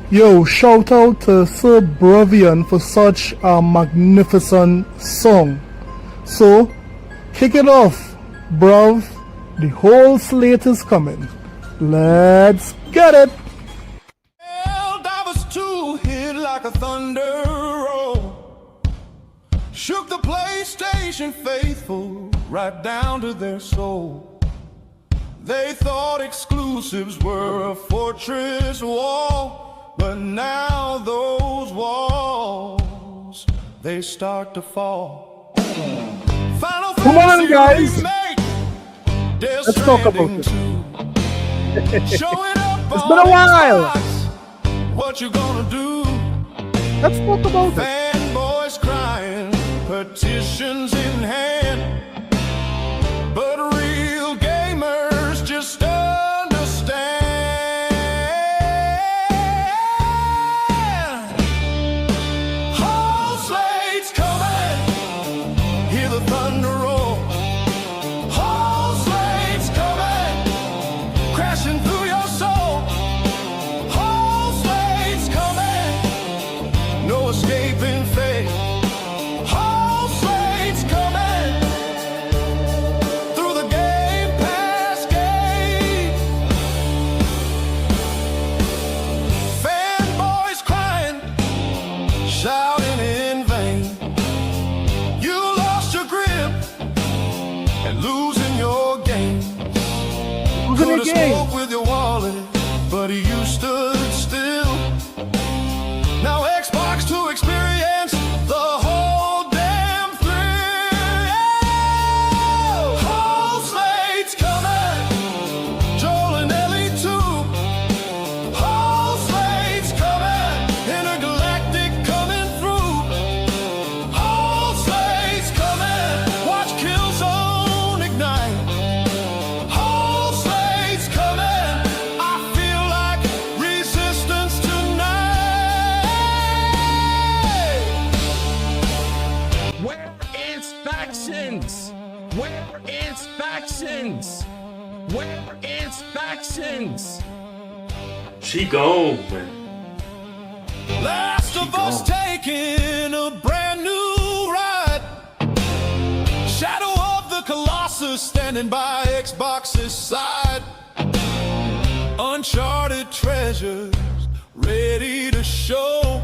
Yo, shout out to Sir Bravian for such a magnificent song. So, kick it off, bruv. The whole slate is coming. Let's get it. Divers too hit like a thunder roll. Shook the PlayStation faithful right down to their soul. They thought exclusives were a fortress wall, but now those walls, they start to fall. Final Come on, guys. Remake, Let's talk about it. Showing up It's been a while. What you gonna do? Let's talk about it. Fanboys crying, petitions in hand, but real gamers just understand. Whole slates coming, hear the thunder roll. Whole slates coming, crashing through your soul. Whole slates coming, no escaping fate. Whole slates coming through the Game Pass gate. Fanboys crying, shouting in vain. You lost your grip and losing your game. Who's in the Could've game? spoke with your wallet, but you stood still. Now Xbox to experience the whole damn thrill. Whole slates coming, Joel and Ellie too. Whole slates coming, intergalactic coming through. Whole slates coming, watch Killzone ignite. Whole slates coming, I feel like resistance tonight. Where is factions? Where is factions? Where is factions? She gone, man. Last of Us taking a brand new ride. Shadow of the Colossus standing by Xbox's side. Uncharted treasures ready to show.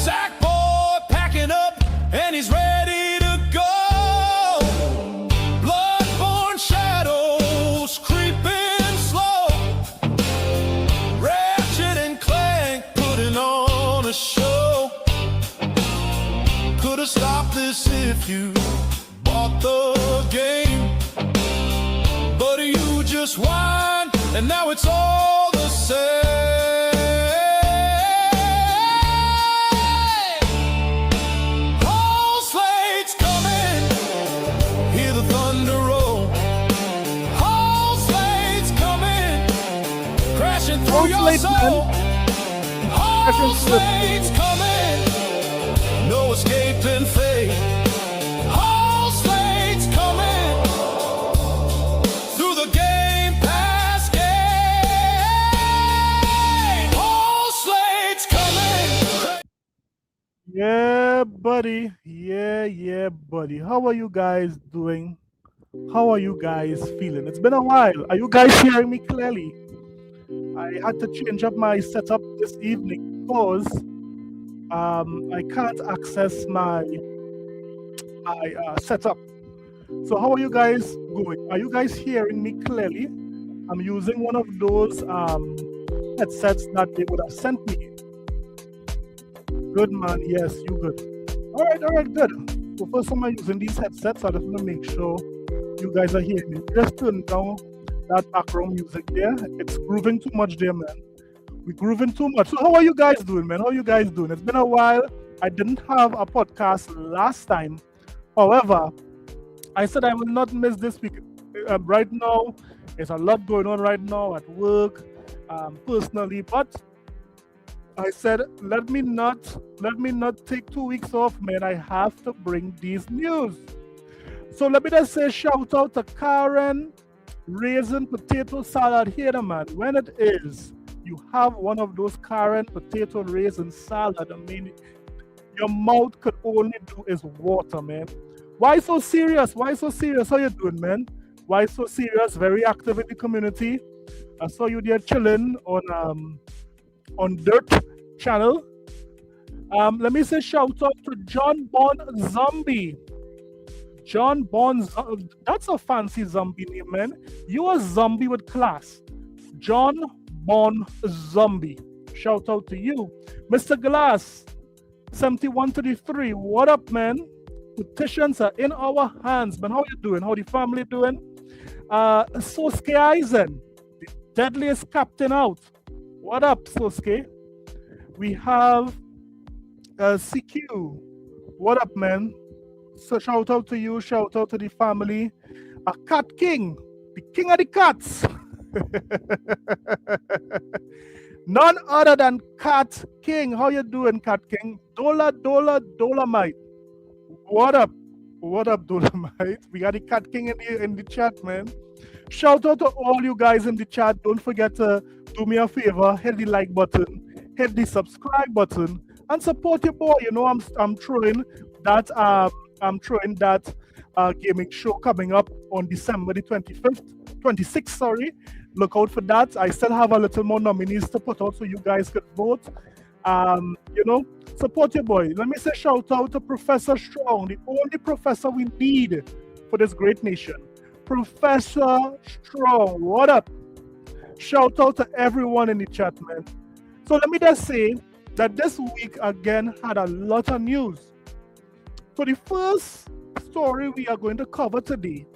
Sackboy packing up and he's ready to go. Bloodborne shadows creeping slow. Ratchet and Clank putting on a show. Could've stopped this if you bought the game, but you just whined and now it's all the same. Whole slates coming, hear the thunder roll. Whole slates coming, crashing through Whole your slates, soul. Whole Crashing through the- slates coming, no escaping fate. Whole slates coming through the Game Pass gate. Whole slates coming. Yeah, buddy. Yeah, buddy. How are you guys doing? How are you guys feeling? It's been a while. Are you guys hearing me clearly? I had to change up my setup this evening because I can't access my setup. So how are you guys going? Are you guys hearing me clearly? I'm using one of those headsets that they would have sent me. Good, man. Yes, you good. All right, good. So first time I'm using these headsets, I just want to make sure you guys are hearing me. Just turn down that background music there. It's grooving too much there, man. We're grooving too much. So how are you guys doing, man? How are you guys doing? It's been a while. I didn't have a podcast last time. However, I said I will not miss this week. Right now, there's a lot going on right now at work, personally, but I said, let me not take 2 weeks off, man. I have to bring these news. So let me just say shout out to Karen Raisin Potato Salad here, man. When it is you have one of those current potato raisin salad, I mean, your mouth could only do is water, man. Why so serious? Why so serious? How you doing, man? Why so serious? Very active in the community. I saw you there chilling on Dirt channel. Let me say shout out to John Bond Zombie. John Bond, that's a fancy zombie name, man. You a zombie with class. John Bond Zombie. Shout out to you. Mr. Glass, 7133. What up, man? Petitions are in our hands, man. How you doing? How the family doing? Sosuke Eisen, the deadliest captain out. What up, Sosuke? We have CQ. What up, man? So shout out to you, shout out to the family. A Cat King, the king of the cats. None other than Cat King. How you doing, Cat King? Dolomite. What up? What up, Dolomite? We got the Cat King in the chat, man. Shout out to all you guys in the chat. Don't forget to do me a favor, hit the like button, hit the subscribe button, and support your boy. You know, I'm throwing that gaming show coming up on December the 26th, sorry. Look out for that. I still have a little more nominees to put out so you guys could vote. You know, support your boy. Let me say shout out to Professor Strong, the only professor we need for this great nation. Professor Strong, what up? Shout out to everyone in the chat, man. So let me just say that this week again had a lot of news. So the first story we are going to cover today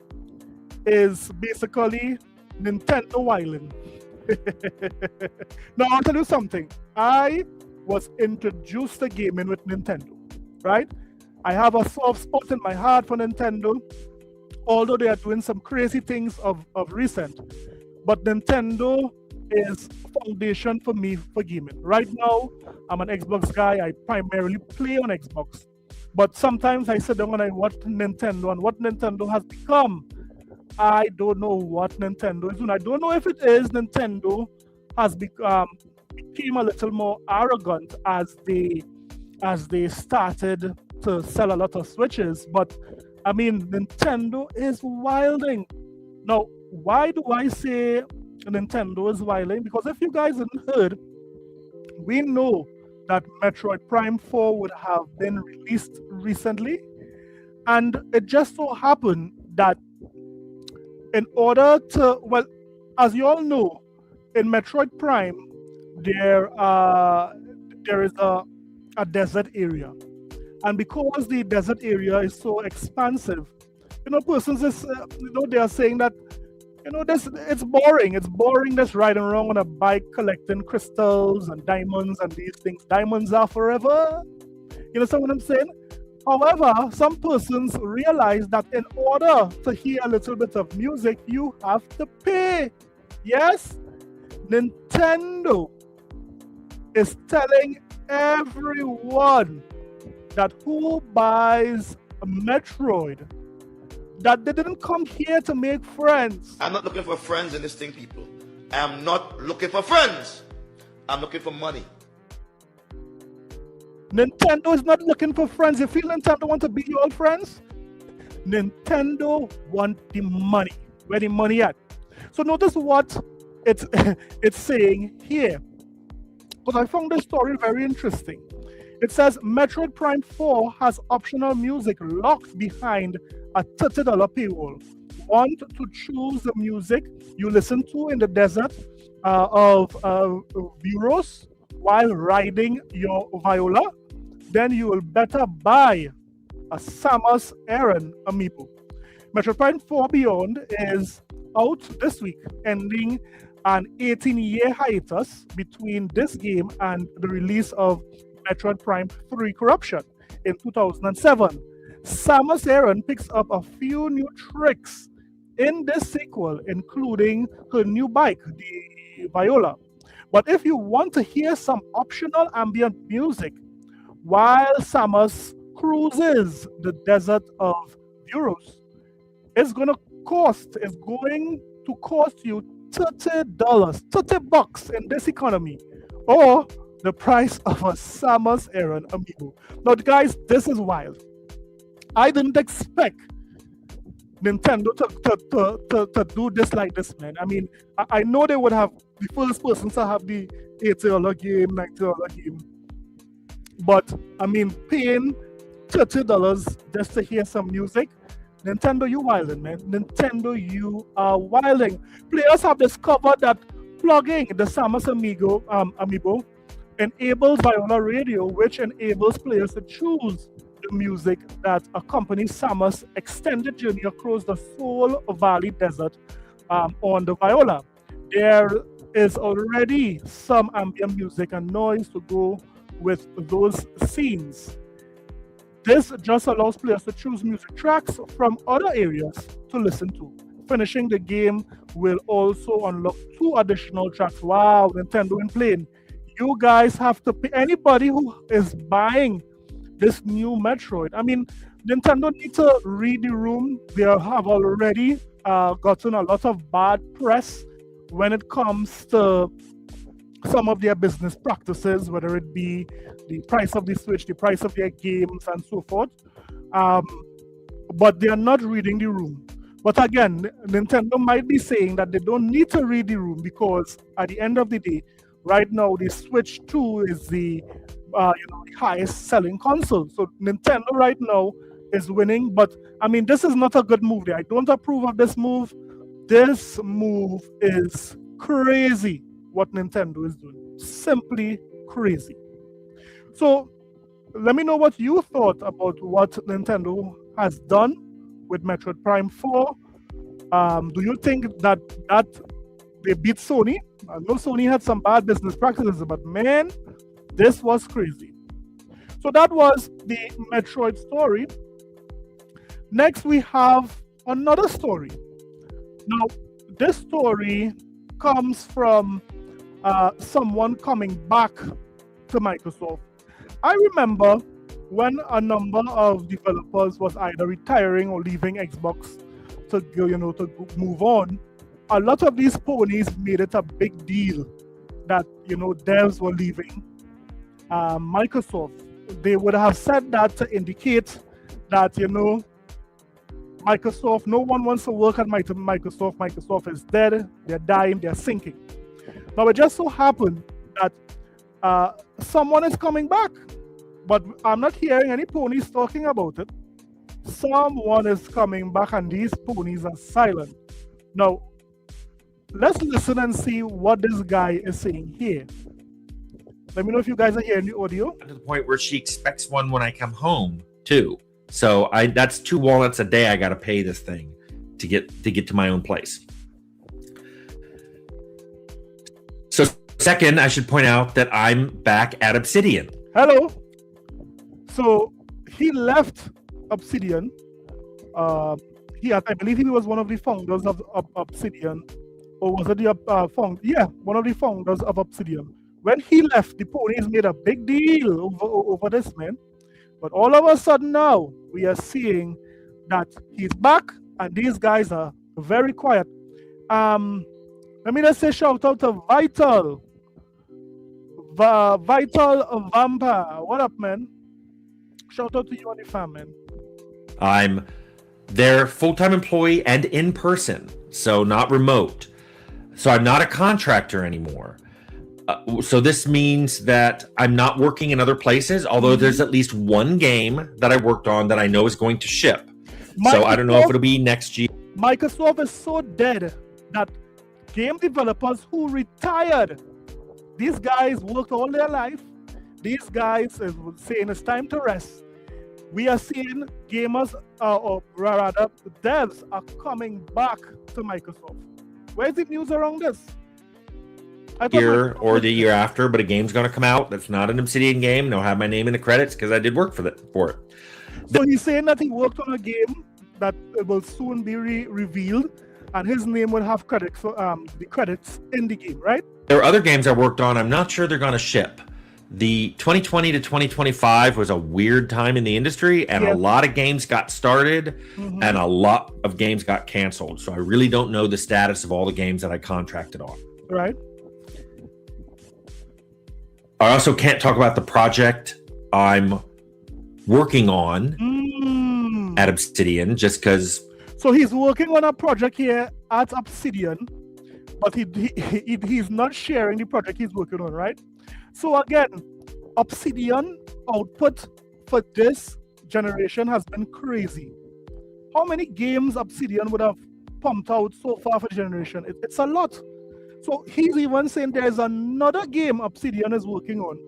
is basically Nintendo Wilding. Now I'll tell you something. I was introduced to gaming with Nintendo, right? I have a soft spot in my heart for Nintendo, although they are doing some crazy things of recent. But Nintendo is foundation for me for gaming. Right now, I'm an Xbox guy. I primarily play on Xbox. But sometimes I sit down and I watch Nintendo and what Nintendo has become. I don't know what Nintendo is doing. I don't know if it is Nintendo has became a little more arrogant as they started to sell a lot of Switches. But I mean, Nintendo is wilding. Now, why do I say Nintendo is wilding? Because if you guys haven't heard, we know that Metroid Prime 4 would have been released recently. And it just so happened that in order to, well, as you all know, in Metroid Prime, there is a desert area. And because the desert area is so expansive, you know, persons is, they are saying that, you know, it's boring. It's boring just riding around on a bike collecting crystals and diamonds and these things. Diamonds are forever. You know what I'm saying? However, some persons realize that in order to hear a little bit of music, you have to pay. Yes? Nintendo is telling everyone that who buys a Metroid, that they didn't come here to make friends. I'm not looking for friends in this thing, people. I'm not looking for friends. I'm looking for money. Nintendo is not looking for friends. You feel Nintendo want to be your old friends? Nintendo want the money. Where the money at? So notice what it's saying here. Because I found this story very interesting. It says Metroid Prime 4 has optional music locked behind a $30 paywall. Want to choose the music you listen to in the desert of Buros while riding your Viola? Then you will better buy a Samus Aran amiibo. Metroid Prime 4 Beyond is out this week, ending an 18-year hiatus between this game and the release of Metroid Prime 3 Corruption in 2007. Samus Aran picks up a few new tricks in this sequel, including her new bike, the Viola. But if you want to hear some optional ambient music while Samus cruises the desert of Buros, it's going to cost you $30, $30 in this economy, or the price of a Samus Aran amiibo. Now, guys, this is wild. I didn't expect Nintendo to do this like this, man. I mean, I know they would have the first person to have the $80 game, $90 game, but I mean, paying $30 just to hear some music. Nintendo, you wilding, man. Nintendo, you are wilding. Players have discovered that plugging the Samus amiibo enables Viola Radio, which enables players to choose the music that accompanies Samus' extended journey across the Soul Valley Desert on the Viola. There is already some ambient music and noise to go with those scenes. This just allows players to choose music tracks from other areas to listen to. Finishing the game will also unlock 2 additional tracks. Wow, Nintendo in playing. You guys have to pay. Anybody who is buying this new Metroid, I mean, Nintendo need to read the room. They have already gotten a lot of bad press when it comes to some of their business practices, whether it be the price of the Switch, the price of their games, and so forth. But they are not reading the room. But again, Nintendo might be saying that they don't need to read the room because at the end of the day, right now, the Switch 2 is the the highest selling console. So Nintendo right now is winning. But I mean, this is not a good move. I don't approve of this move. This move is crazy. What Nintendo is doing, simply crazy. So let me know what you thought about what Nintendo has done with Metroid Prime 4. Do you think that they beat Sony? I know Sony had some bad business practices, but man, this was crazy. So that was the Metroid story. Next, we have another story. Now, this story comes from someone coming back to Microsoft. I remember when a number of developers was either retiring or leaving Xbox to go, to move on. A lot of these ponies made it a big deal that devs were leaving Microsoft. They would have said that to indicate that Microsoft, no one wants to work at Microsoft. Microsoft is dead. They're dying. They're sinking. Now, it just so happened that someone is coming back, but I'm not hearing any ponies talking about it. Someone is coming back, and these ponies are silent. Now, let's listen and see what this guy is saying here. Let me know if you guys are hearing the audio. To the point where she expects one when I come home, too. So that's 2 walnuts a day I got to pay this thing to get to my own place. So second, I should point out that I'm back at Obsidian. Hello. So he left Obsidian. I believe he was one of the founders of Obsidian, or was it the one of the founders of Obsidian. When he left, the ponies made a big deal over this, man. But all of a sudden now, we are seeing that he's back, and these guys are very quiet. Let me just say shout out to Vital Vampire. What up, man? Shout out to you and the fam, man. I'm their full-time employee and in person, so not remote. So I'm not a contractor anymore. So this means that I'm not working in other places, although there's at least one game that I worked on that I know is going to ship. So I don't know if it'll be next year. Microsoft is so dead that game developers who retired, these guys worked all their life. These guys is saying it's time to rest. We are seeing gamers, or rather devs, are coming back to Microsoft. Where's the news around this? Year or the year after, but a game's going to come out that's not an Obsidian game. They'll have my name in the credits because I did work for it. So he's saying that he worked on a game that will soon be revealed, and his name will have credits for the credits in the game, right? There are other games I worked on. I'm not sure they're going to ship, the 2020 to 2025 was a weird time in the industry, and a lot of games got started and a lot of games got canceled. So I really don't know the status of all the games that I contracted on. Right. I also can't talk about the project I'm working on at Obsidian, just because. So he's working on a project here at Obsidian, but he's not sharing the project he's working on, right? So again, Obsidian output for this generation has been crazy. How many games Obsidian would have pumped out so far for the generation? It's a lot. So he's even saying there's another game Obsidian is working on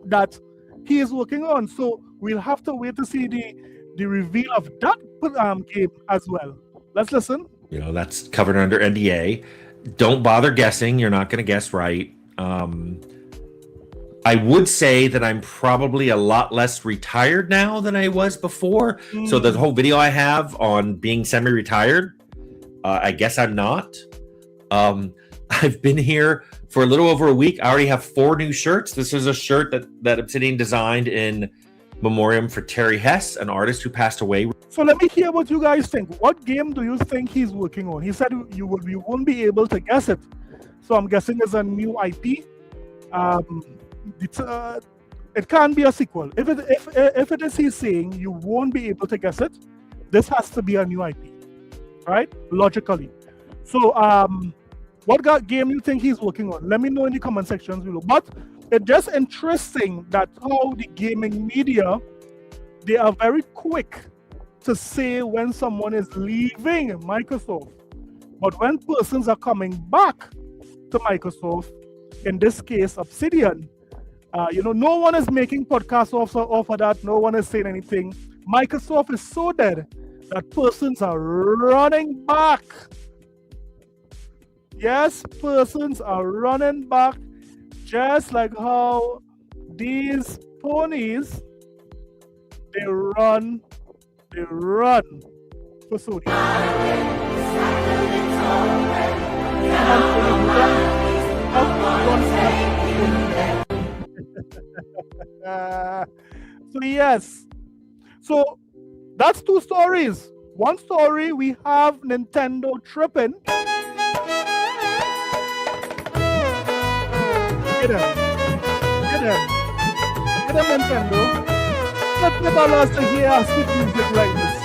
that he is working on. So we'll have to wait to see the reveal of that game as well. Let's listen. You know, that's covered under NDA. Don't bother guessing. You're not going to guess right. I would say that I'm probably a lot less retired now than I was before. So the whole video I have on being semi-retired, I guess I'm not. I've been here for a little over a week. I already have 4 new shirts. This is a shirt that Obsidian designed in memoriam for Terry Hess, an artist who passed away. So let me hear what you guys think. What game do you think he's working on? He said you won't be able to guess it. So I'm guessing it's a new IP. It can't be a sequel. If it is he's saying you won't be able to guess it, this has to be a new IP, right? Logically. So what game you think he's working on? Let me know in the comment sections below. But it's just interesting that how the gaming media, they are very quick to say when someone is leaving Microsoft. But when persons are coming back to Microsoft, in this case Obsidian, no one is making podcasts off of that. No one is saying anything. Microsoft is so dead that persons are running back. Yes, persons are running back, just like how these ponies, they run for Sony. So yes, so that's 2 stories. One story, we have Nintendo tripping. Get him, Nintendo. Let me allow us to hear sweet music like this.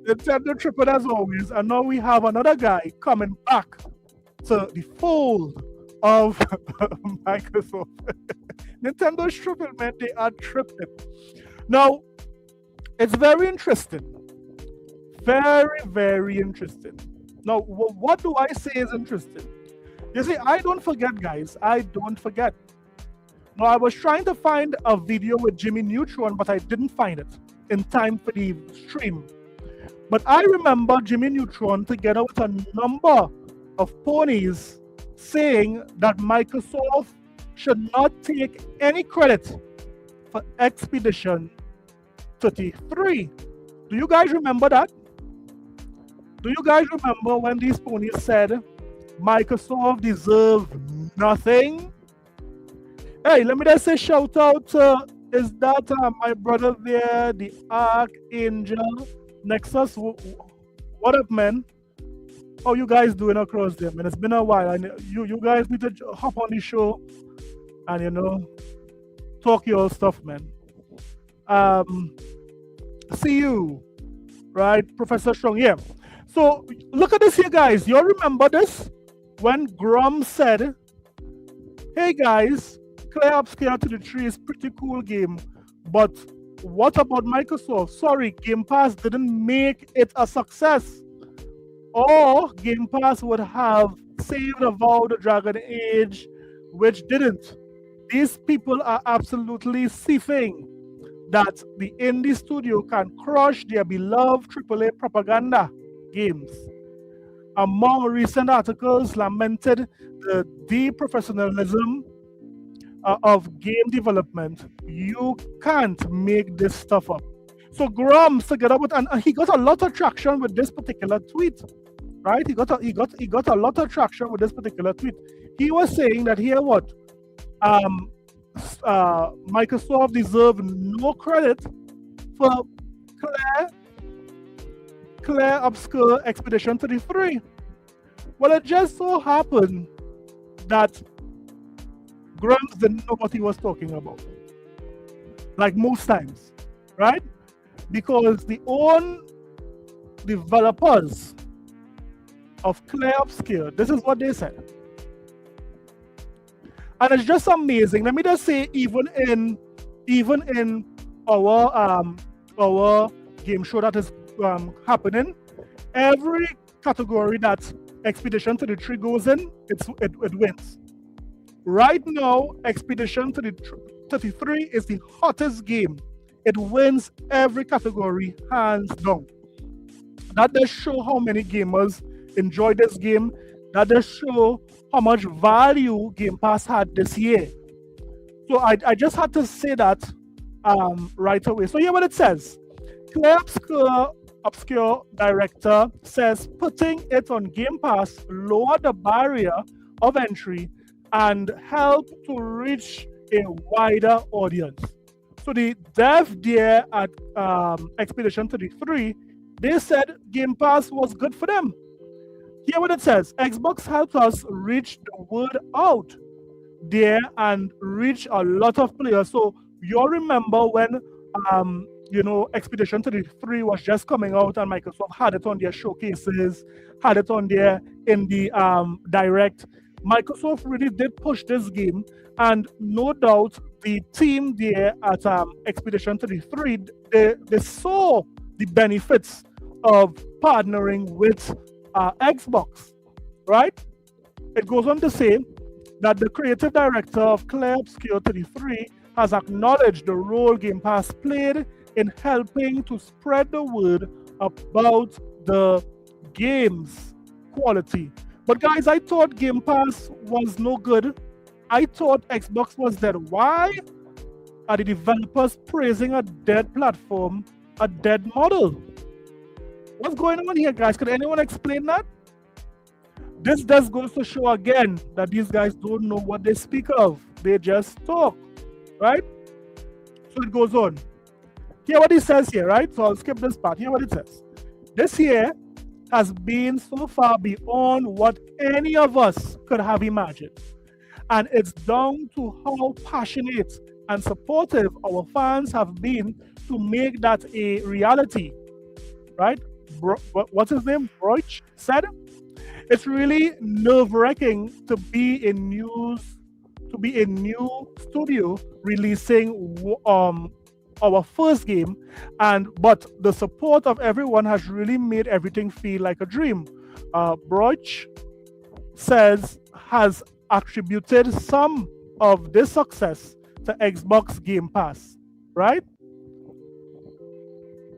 Nintendo tripping as always, and now we have another guy coming back to the fold of Microsoft. Nintendo's tripping, man. They are tripping. Now, it's very interesting. Very, very interesting. Now, what do I say is interesting? You see, I don't forget, guys. I don't forget. Now, I was trying to find a video with Jimmy Neutron, but I didn't find it in time for the stream. But I remember Jimmy Neutron together with a number of ponies saying that Microsoft should not take any credit for Expedition 33. Do you guys remember that? Do you guys remember when these ponies said Microsoft deserves nothing? Hey, let me just say shout out to, is that my brother there, the Archangel Nexus? What up, man? How you guys doing across there, man? It's been a while. And you guys need to hop on the show and, talk your stuff, man. See you, right? Professor Strong, yeah. So look at this here, guys. You all remember this? When Grom said, hey guys, Clear Upscale to the Tree is pretty cool game, but what about Microsoft? Sorry, Game Pass didn't make it a success. Or Game Pass would have saved Avowed the Dragon Age, which didn't. These people are absolutely seething that the indie studio can crush their beloved AAA propaganda games. Among recent articles lamented the deprofessionalism of game development. You can't make this stuff up. So Grumps together with, and he got a lot of traction with this particular tweet. right? He got a lot of traction with this particular tweet. He was saying that here what Microsoft deserved no credit for clear obscure Expedition 33. Well, it just so happened that Grumps didn't know what he was talking about, like most times, right? Because the own developers of Clear Obscure, this is what they said. And it's just amazing. Let me just say, even in our game show that is happening, every category that Expedition 33 goes in, it wins. Right now, Expedition 33 is the hottest game. It wins every category, hands down. That does show how many gamers enjoy this game. That does show how much value Game Pass had this year. So I just had to say that right away. So here what it says. Clear Obscure director says putting it on Game Pass lower the barrier of entry and help to reach a wider audience. So the dev there at Expedition 33, they said Game Pass was good for them. Here what it says, Xbox helped us reach the word out there and reach a lot of players. So you'll remember when Expedition 33 was just coming out and Microsoft had it on their showcases, had it on their in the direct. Microsoft really did push this game, and no doubt the team there at Expedition 33, they saw the benefits of partnering with Xbox, right? It goes on to say that the creative director of Clear Obscure 33 has acknowledged the role Game Pass played in helping to spread the word about the game's quality. But guys, I thought Game Pass was no good. I thought Xbox was dead. Why are the developers praising a dead platform, a dead model? What's going on here, guys? Could anyone explain that? This just goes to show again that these guys don't know what they speak of. They just talk, right? So it goes on. Hear what he says here, right? So I'll skip this part. Hear what it says. This year has been so far beyond what any of us could have imagined. And it's down to how passionate and supportive our fans have been to make that a reality, right? What's his name? Broich said, it's really nerve-wracking to be a new studio releasing our first game, but the support of everyone has really made everything feel like a dream. Broich says has attributed some of this success to Xbox Game Pass, right?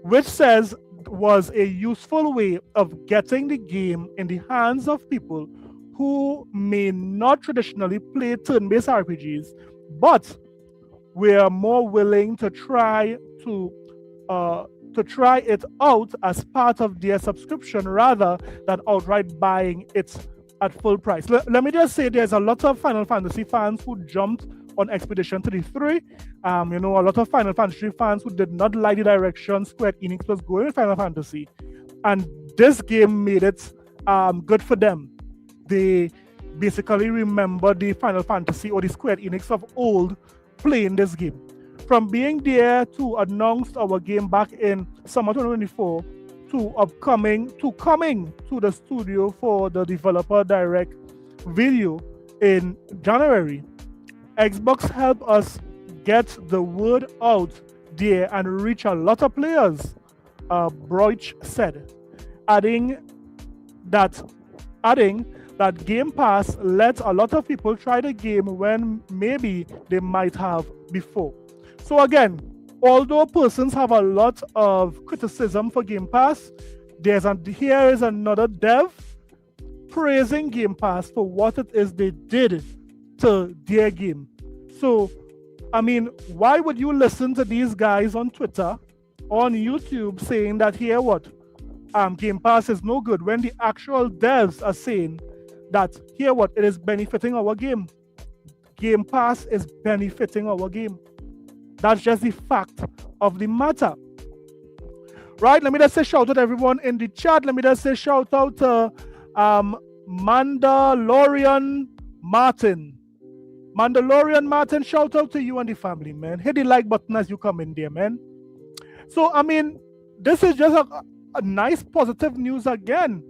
Which says was a useful way of getting the game in the hands of people who may not traditionally play turn-based RPGs, but we are more willing to try it out as part of their subscription rather than outright buying it at full price. Let me just say there's a lot of Final Fantasy fans who jumped on Expedition 33. A lot of Final Fantasy fans who did not like the direction Square Enix was going with Final Fantasy. And this game made it good for them. They basically remember the Final Fantasy or the Square Enix of old playing this game. From being there to announce our game back in summer 2024 to coming to the studio for the developer direct video in January. Xbox helped us get the word out there and reach a lot of players, Broich said, adding that Game Pass let a lot of people try the game when maybe they might have before. So again, although persons have a lot of criticism for Game Pass, here is another dev praising Game Pass for what it is they did to their game. So, I mean, why would you listen to these guys on Twitter, on YouTube saying that here what? Game Pass is no good, when the actual devs are saying that, here what, it is benefiting our game. Game Pass is benefiting our game. That's just the fact of the matter. Right? Let me just say shout out to everyone in the chat. Let me just say shout out to Mandalorian Martin. Mandalorian Martin, shout out to you and the family, man. Hit the like button as you come in there, man. So, I mean, this is just a nice positive news again.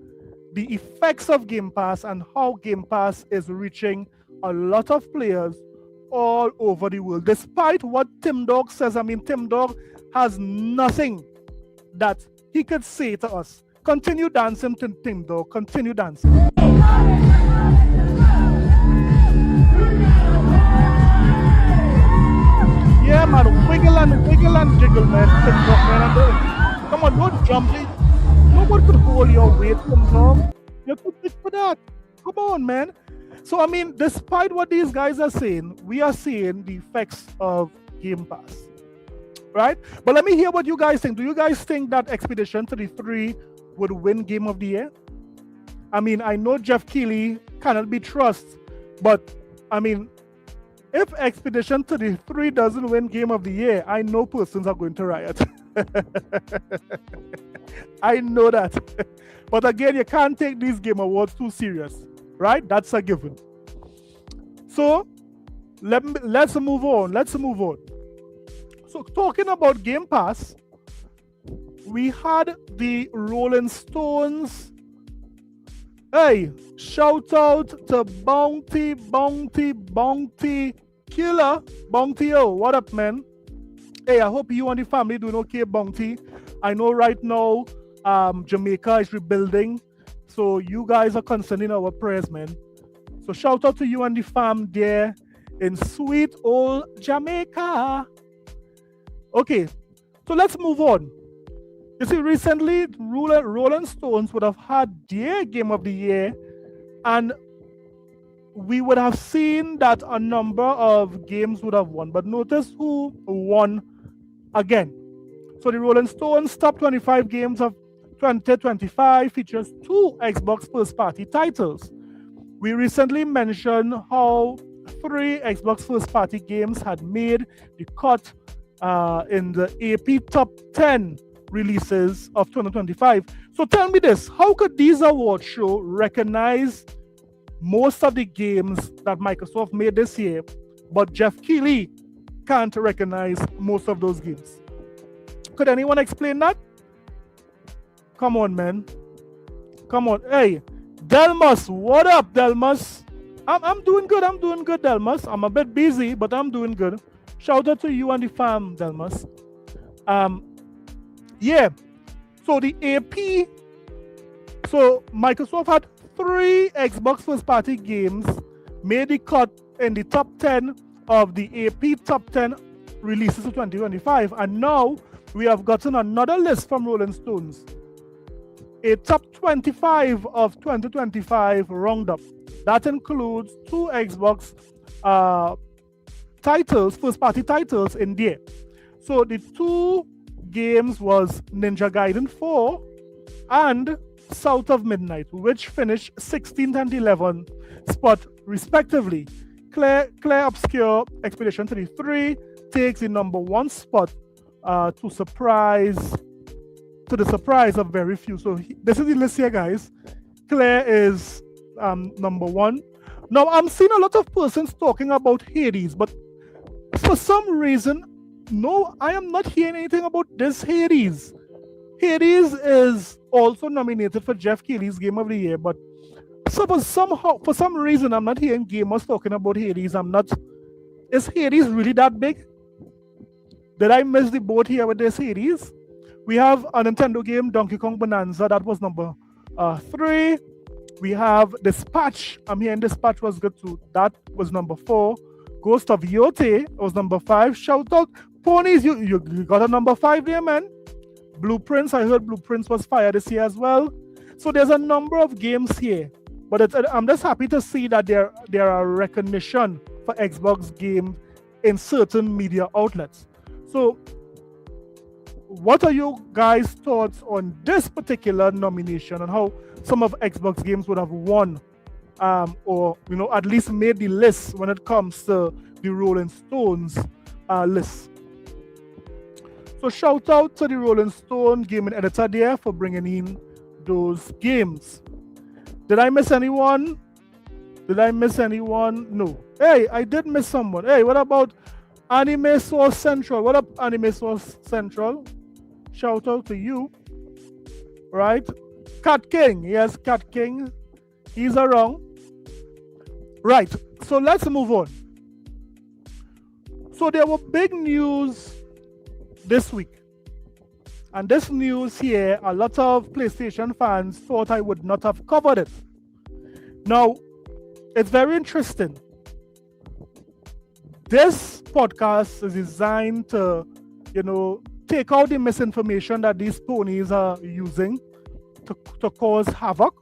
The effects of Game Pass and how Game Pass is reaching a lot of players all over the world. Despite what Tim Dog says, I mean, Tim Dog has nothing that he could say to us. Continue dancing to Tim Dog. Continue dancing. Yeah, man, wiggle and jiggle, man. Tim Dog, man. Come on, don't jump. Nobody could hold your weight, Tim Dog. You're too big for that. Come on, man. So, I mean, despite what these guys are saying, we are seeing the effects of Game Pass. Right? But let me hear what you guys think. Do you guys think that Expedition 33 would win Game of the Year? I mean, I know Jeff Keighley cannot be trusted, but I mean, if Expedition 33 doesn't win Game of the Year, I know persons are going to riot. I know that. But again, you can't take these Game Awards too serious, right? That's a given. So let's move on. So talking about Game Pass, we had the Rolling Stones. Hey, shout out to Bounty Killer. Bounty, oh, what up, man? Hey, I hope you and the family doing okay, Bounty. I know right now Jamaica is rebuilding, so you guys are concerned in our prayers, man. So shout out to you and the fam there in sweet old Jamaica. Okay, so let's move on. You see, recently, Rolling Stones would have had their Game of the Year, and we would have seen that a number of games would have won. But notice who won again. So the Rolling Stones top 25 games of 2025 features 2 Xbox first-party titles. We recently mentioned how 3 Xbox first-party games had made the cut in the AP top 10 releases of 2025. So tell me this, how could these awards show recognize most of the games that Microsoft made this year, but Jeff Keighley can't recognize most of those games? Could anyone explain that? Come on, man. Come on. Hey, Delmas, what up, Delmas? I'm doing good, Delmas. I'm a bit busy, but I'm doing good. Shout out to you and the fam, Delmas. Yeah. So the AP, so Microsoft had 3 Xbox first-party games made the cut in the top 10 of the AP top 10 releases of 2025. And now we have gotten another list from Rolling Stones. A top 25 of 2025 roundup. That includes 2 Xbox titles, first-party titles in there. So the 2 games was Ninja Gaiden 4 and South of Midnight, which finished 16th and 11th spot respectively. Clear Obscure Expedition 33 takes the number 1 spot to the surprise of very few. So this is the list here, guys. Claire is number 1. Now I'm seeing a lot of persons talking about Hades, but for some reason, no, I am not hearing anything about this Hades. Hades is also nominated for Jeff Keighley's Game of the Year, but for some reason, I'm not hearing gamers talking about Hades. Is Hades really that big? Did I miss the boat here with this Hades? We have a Nintendo game, Donkey Kong Bonanza, that was number 3. We have Dispatch. I'm hearing Dispatch was good too. That was number 4. Ghost of Yote was number 5. Shout out. Ponies, you got a number 5 there, man. Blueprints, I heard Blueprints was fire this year as well. So there's a number of games here. But I'm just happy to see that there are recognition for Xbox games in certain media outlets. So what are you guys' thoughts on this particular nomination and how some of Xbox games would have won, or at least made the list when it comes to the Rolling Stones list? So shout out to the Rolling Stone gaming editor there for bringing in those games. Did I miss anyone? No. Hey, I did miss someone. Hey, what about Anime Source Central? What up, Anime Source Central? Shout out to you. Right? Cat King. Yes, Cat King. He's around. Right. So let's move on. So there were big news this week. And this news here, a lot of PlayStation fans thought I would not have covered it. Now, it's very interesting. This podcast is designed to, take out the misinformation that these ponies are using to cause havoc.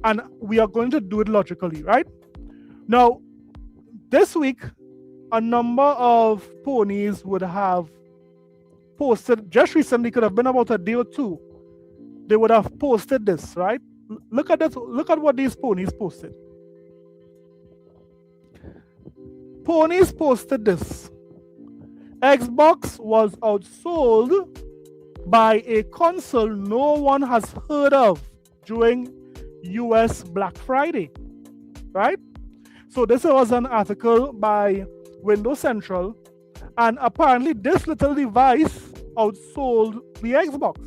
And we are going to do it logically, right? Now, this week, a number of ponies would have posted, just recently, could have been about a day or two, they would have posted this, right? Look at this. Look at what these ponies posted. Ponies posted this. Xbox was outsold by a console no one has heard of during US Black Friday, right? So this was an article by Windows Central, and apparently this little device outsold the Xbox.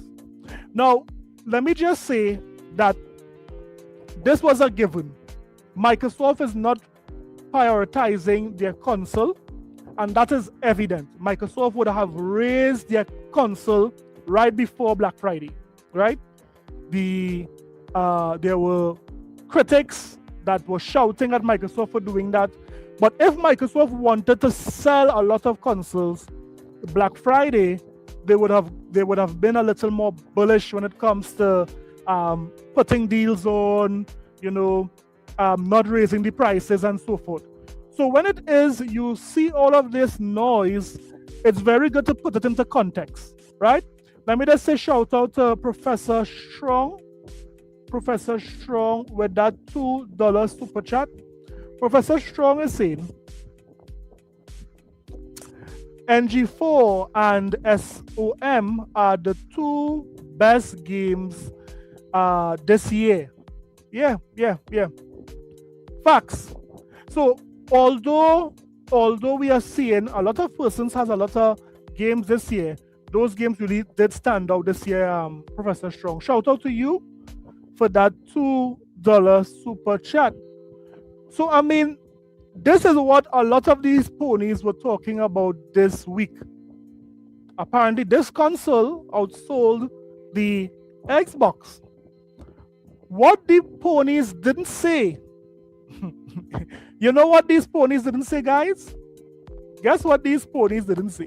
Now, let me just say that this was a given. Microsoft is not prioritizing their console, and that is evident. Microsoft would have raised their console right before Black Friday, right? There were critics that were shouting at Microsoft for doing that. But if Microsoft wanted to sell a lot of consoles Black Friday, they would have been a little more bullish when it comes to putting deals on, not raising the prices and so forth. So when it is, you see all of this noise, it's very good to put it into context, right? Let me just say shout out to Professor Strong with that $2 super chat. Professor Strong is saying NG4 and SOM are the two best games this year. Yeah. Facts. So although we are seeing a lot of persons has a lot of games this year, those games really did stand out this year, Professor Strong. Shout out to you for that $2 super chat. So, I mean, this is what a lot of these ponies were talking about this week. Apparently, this console outsold the Xbox. What the ponies didn't say. You know what these ponies didn't say, guys? Guess what these ponies didn't say?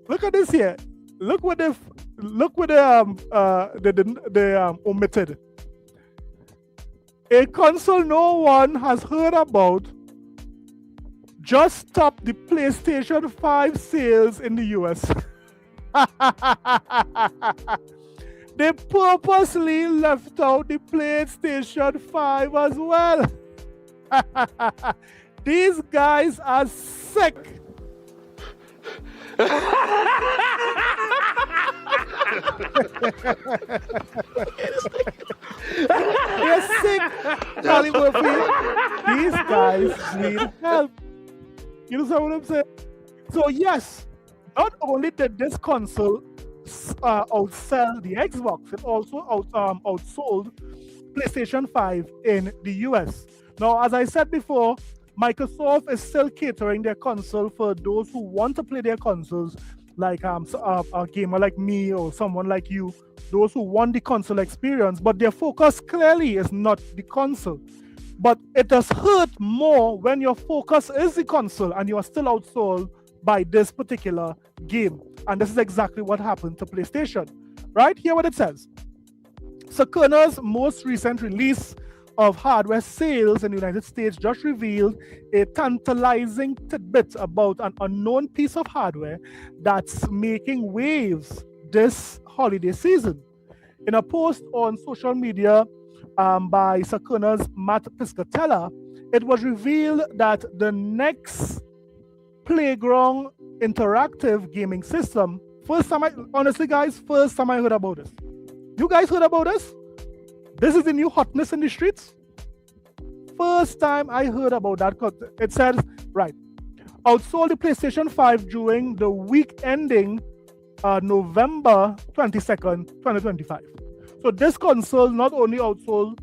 Look at this here. Look what they omitted. A console no one has heard about just topped the PlayStation 5 sales in the US. They purposely left out the PlayStation 5 as well. These guys are sick. They're sick. Charlie Murphy. These guys need help. You know what I'm saying? So yes, not only did this console outsell the Xbox, it also outsold PlayStation 5 in the US. Now, as I said before, Microsoft is still catering their console for those who want to play their consoles, like a gamer like me or someone like you, those who want the console experience, but their focus clearly is not the console. But it does hurt more when your focus is the console and you are still outsold by this particular game. And this is exactly what happened to PlayStation. Right? Hear what it says. Sakuna's most recent release of hardware sales in the United States just revealed a tantalizing tidbit about an unknown piece of hardware that's making waves this holiday season. In a post on social media by Sakuna's Matt Piscatella, it was revealed that the next Playground interactive gaming system, first time I heard about this. You guys heard about this? This is the new hotness in the streets. First time I heard about that. It says, right, outsold the PlayStation 5 during the week ending November 22nd, 2025. So this console not only outsold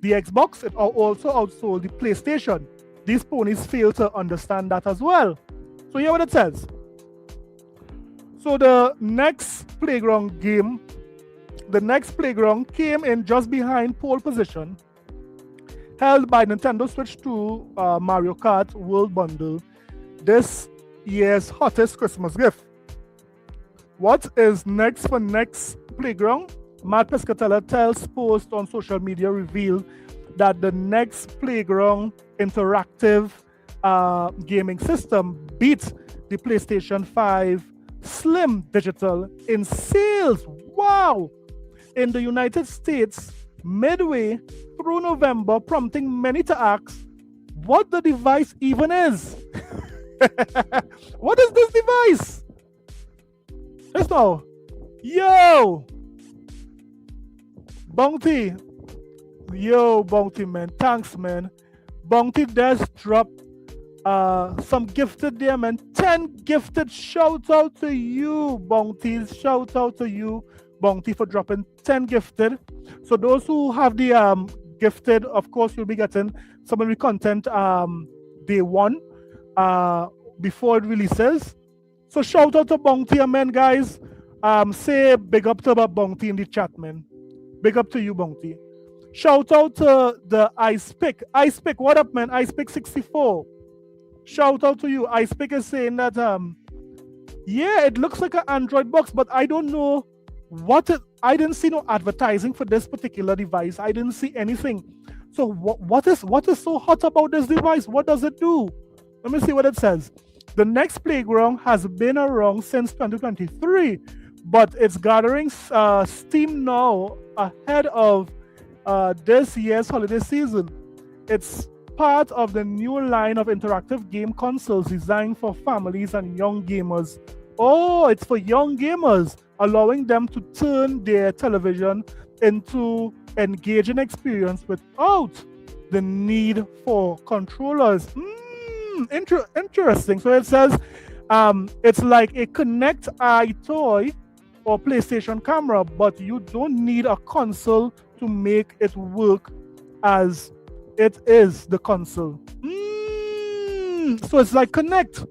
the Xbox, it also outsold the PlayStation. These ponies fail to understand that as well. So here what it says. So the next Playground game, the next Playground came in just behind pole position, held by Nintendo Switch 2 Mario Kart World Bundle, this year's hottest Christmas gift. What is next for next Playground? Matt Pescatella tells post on social media revealed that the next Playground interactive gaming system beat the PlayStation 5 Slim Digital in sales. Wow! In the United States, midway through November, prompting many to ask what the device even is. What is this device? Let's know. Yo! Bounty. Yo, Bounty, man. Thanks, man. Bounty does drop some gifted there, man. 10 gifted. Shout out to you, Bounties. Shout out to you, Bounty, for dropping 10 gifted. So those who have the gifted, of course, you'll be getting some of the content day one before it releases. So shout out to Bounty, man, guys. Say big up to Bounty in the chat, man. Big up to you, Bounty. Shout out to the Ice Pick. Ice Pick, what up, man? Ice Pick 64. Shout out to you. Ice Pick is saying that yeah, it looks like an Android box, but I don't know what it, I didn't see no advertising for this particular device. I didn't see anything. So what is so hot about this device? What does it do? Let me see what it says. The next Playground has been around since 2023, but it's gathering steam now ahead of this year's holiday season. It's part of the new line of interactive game consoles designed for families and young gamers. Oh, it's for young gamers, allowing them to turn their television into engaging experience without the need for controllers. Interesting. So it says it's like a Connect Eye toy or PlayStation camera, but you don't need a console to make it work as it is the console. So it's like Connect.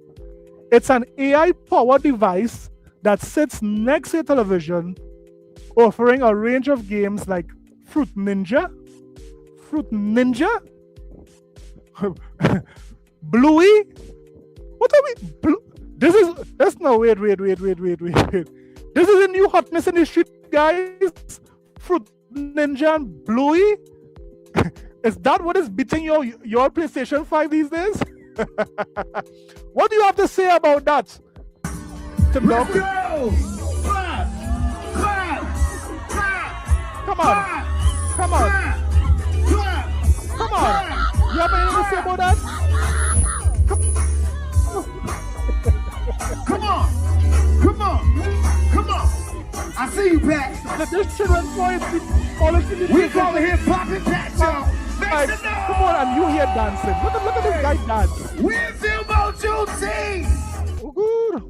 It's an AI-powered device that sits next to your television, offering a range of games like Fruit Ninja, Bluey. What are we? That's no wait. This is a new hotness in the street, guys. Fruit Ninja and Bluey. Is that what is beating your PlayStation 5 these days? What do you have to say about that? Let's go! Clap! Come on! You have anything to say about that? Come on! I see you, Pat. This children's voice is we call it here popping Pat, y'all. Guys, come on, and you here dancing. Look at this guy dance. We're Filmo Juneteenth. Oh, good.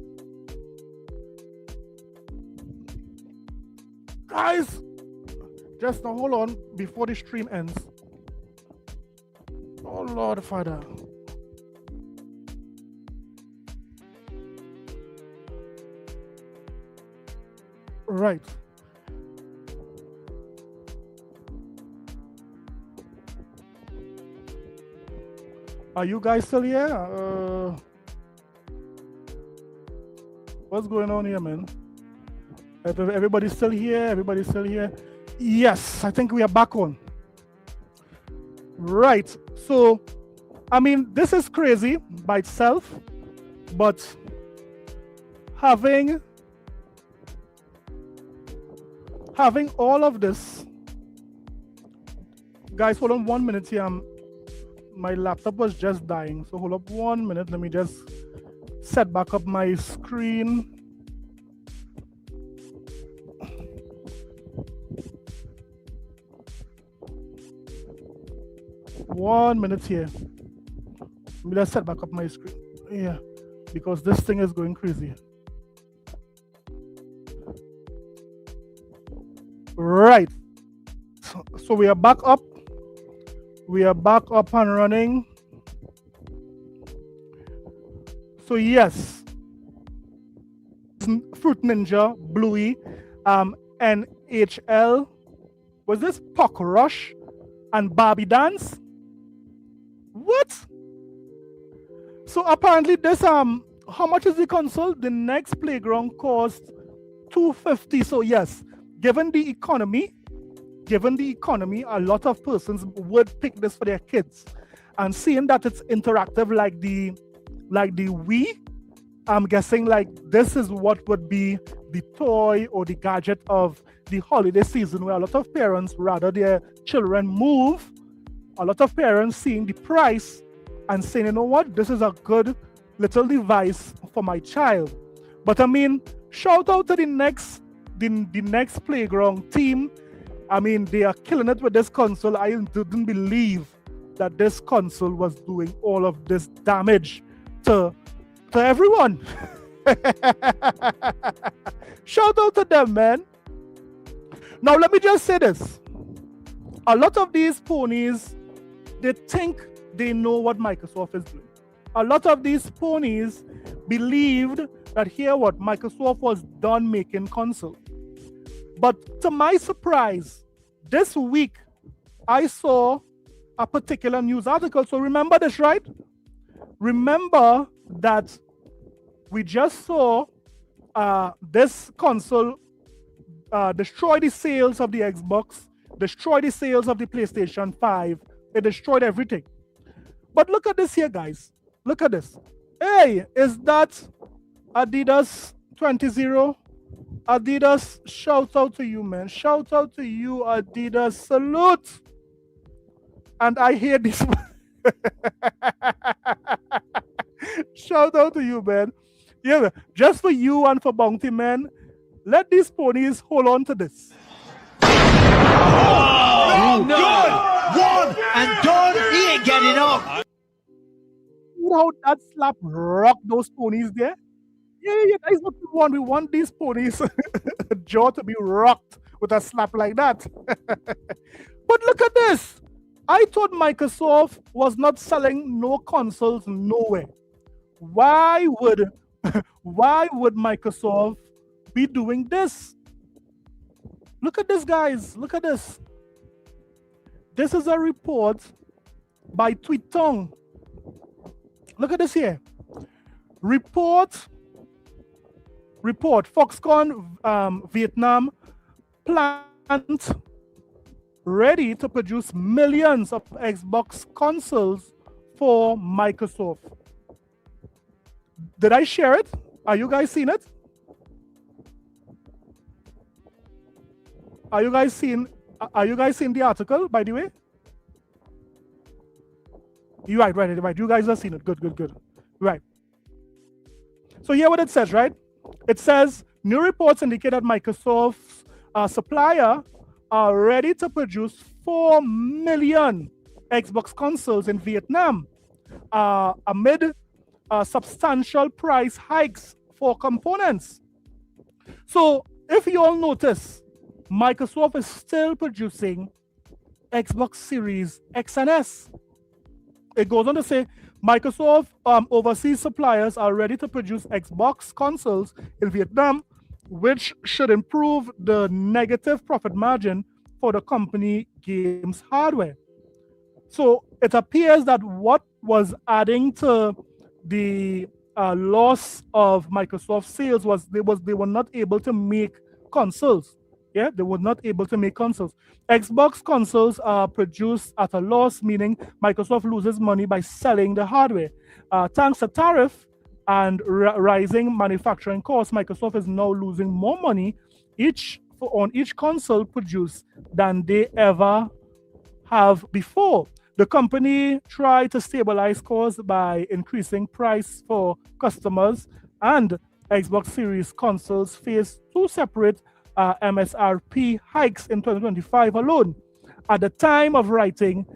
Guys, just now, hold on before the stream ends. Oh, Lord Father. Right. Are you guys still here? What's going on here, man? Everybody's still here? Everybody's still here? Yes, I think we are back on. Right. So, I mean, this is crazy by itself, but having all of this, guys, hold on 1 minute here. My laptop was just dying, so hold up 1 minute. Let me just set back up my screen. One minute here. Let me just set back up my screen. Yeah, because this thing is going crazy. Right. So we are back up. We are back up and running. So yes, Fruit Ninja, Bluey, NHL, was this Puck Rush and Barbie Dance? What? So apparently this how much is the console? The next Playground cost $250. So yes, given the economy, a lot of persons would pick this for their kids. And seeing that it's interactive like the Wii, I'm guessing like this is what would be the toy or the gadget of the holiday season, where a lot of parents, rather their children move, a lot of parents seeing the price and saying, you know what, this is a good little device for my child. But I mean, shout out to the next Playground team. I mean, they are killing it with this console. I didn't believe that this console was doing all of this damage to everyone. Shout out to them, man. Now, let me just say this. A lot of these ponies, they think they know what Microsoft is doing. A lot of these ponies believed that Microsoft was done making console. But to my surprise, this week, I saw a particular news article. So remember this, right? Remember that we just saw this console destroy the sales of the Xbox, destroy the sales of the PlayStation 5. It destroyed everything. But look at this here, guys. Look at this. Hey, is that Adidas 20? Adidas, shout out to you, man. Shout out to you, Adidas. Salute. And I hear this. Shout out to you, man. Yeah, just for you and for Bounty, man. Let these ponies hold on to this. Oh, no. One and done. He ain't getting up. You know how that slap rocked those ponies there? Yeah, that's what we want. We want these ponies' jaw to be rocked with a slap like that. But look at this. I thought Microsoft was not selling no consoles nowhere. Why would Microsoft be doing this? Look at this, guys. Look at this. This is a report by Tweetong. Look at this here. Report. Foxconn Vietnam plant ready to produce millions of Xbox consoles for Microsoft. Did I share it? Are you guys seeing it? Are you guys seeing the article, by the way? You're right. You guys have seen it. Good. Right. So here what it says, right? It says, new reports indicate that Microsoft's supplier are ready to produce 4 million Xbox consoles in Vietnam amid substantial price hikes for components. So if you all notice, Microsoft is still producing Xbox Series X and S. It goes on to say, Microsoft overseas suppliers are ready to produce Xbox consoles in Vietnam, which should improve the negative profit margin for the company games hardware. So it appears that what was adding to the loss of Microsoft sales was they were not able to make consoles. Yeah, they were not able to make consoles. Xbox consoles are produced at a loss, meaning Microsoft loses money by selling the hardware. Thanks to tariff and rising manufacturing costs, Microsoft is now losing more money on each console produced than they ever have before. The company tried to stabilize costs by increasing price for customers, and Xbox Series consoles face 2 separate MSRP hikes in 2025 alone. At the time of writing,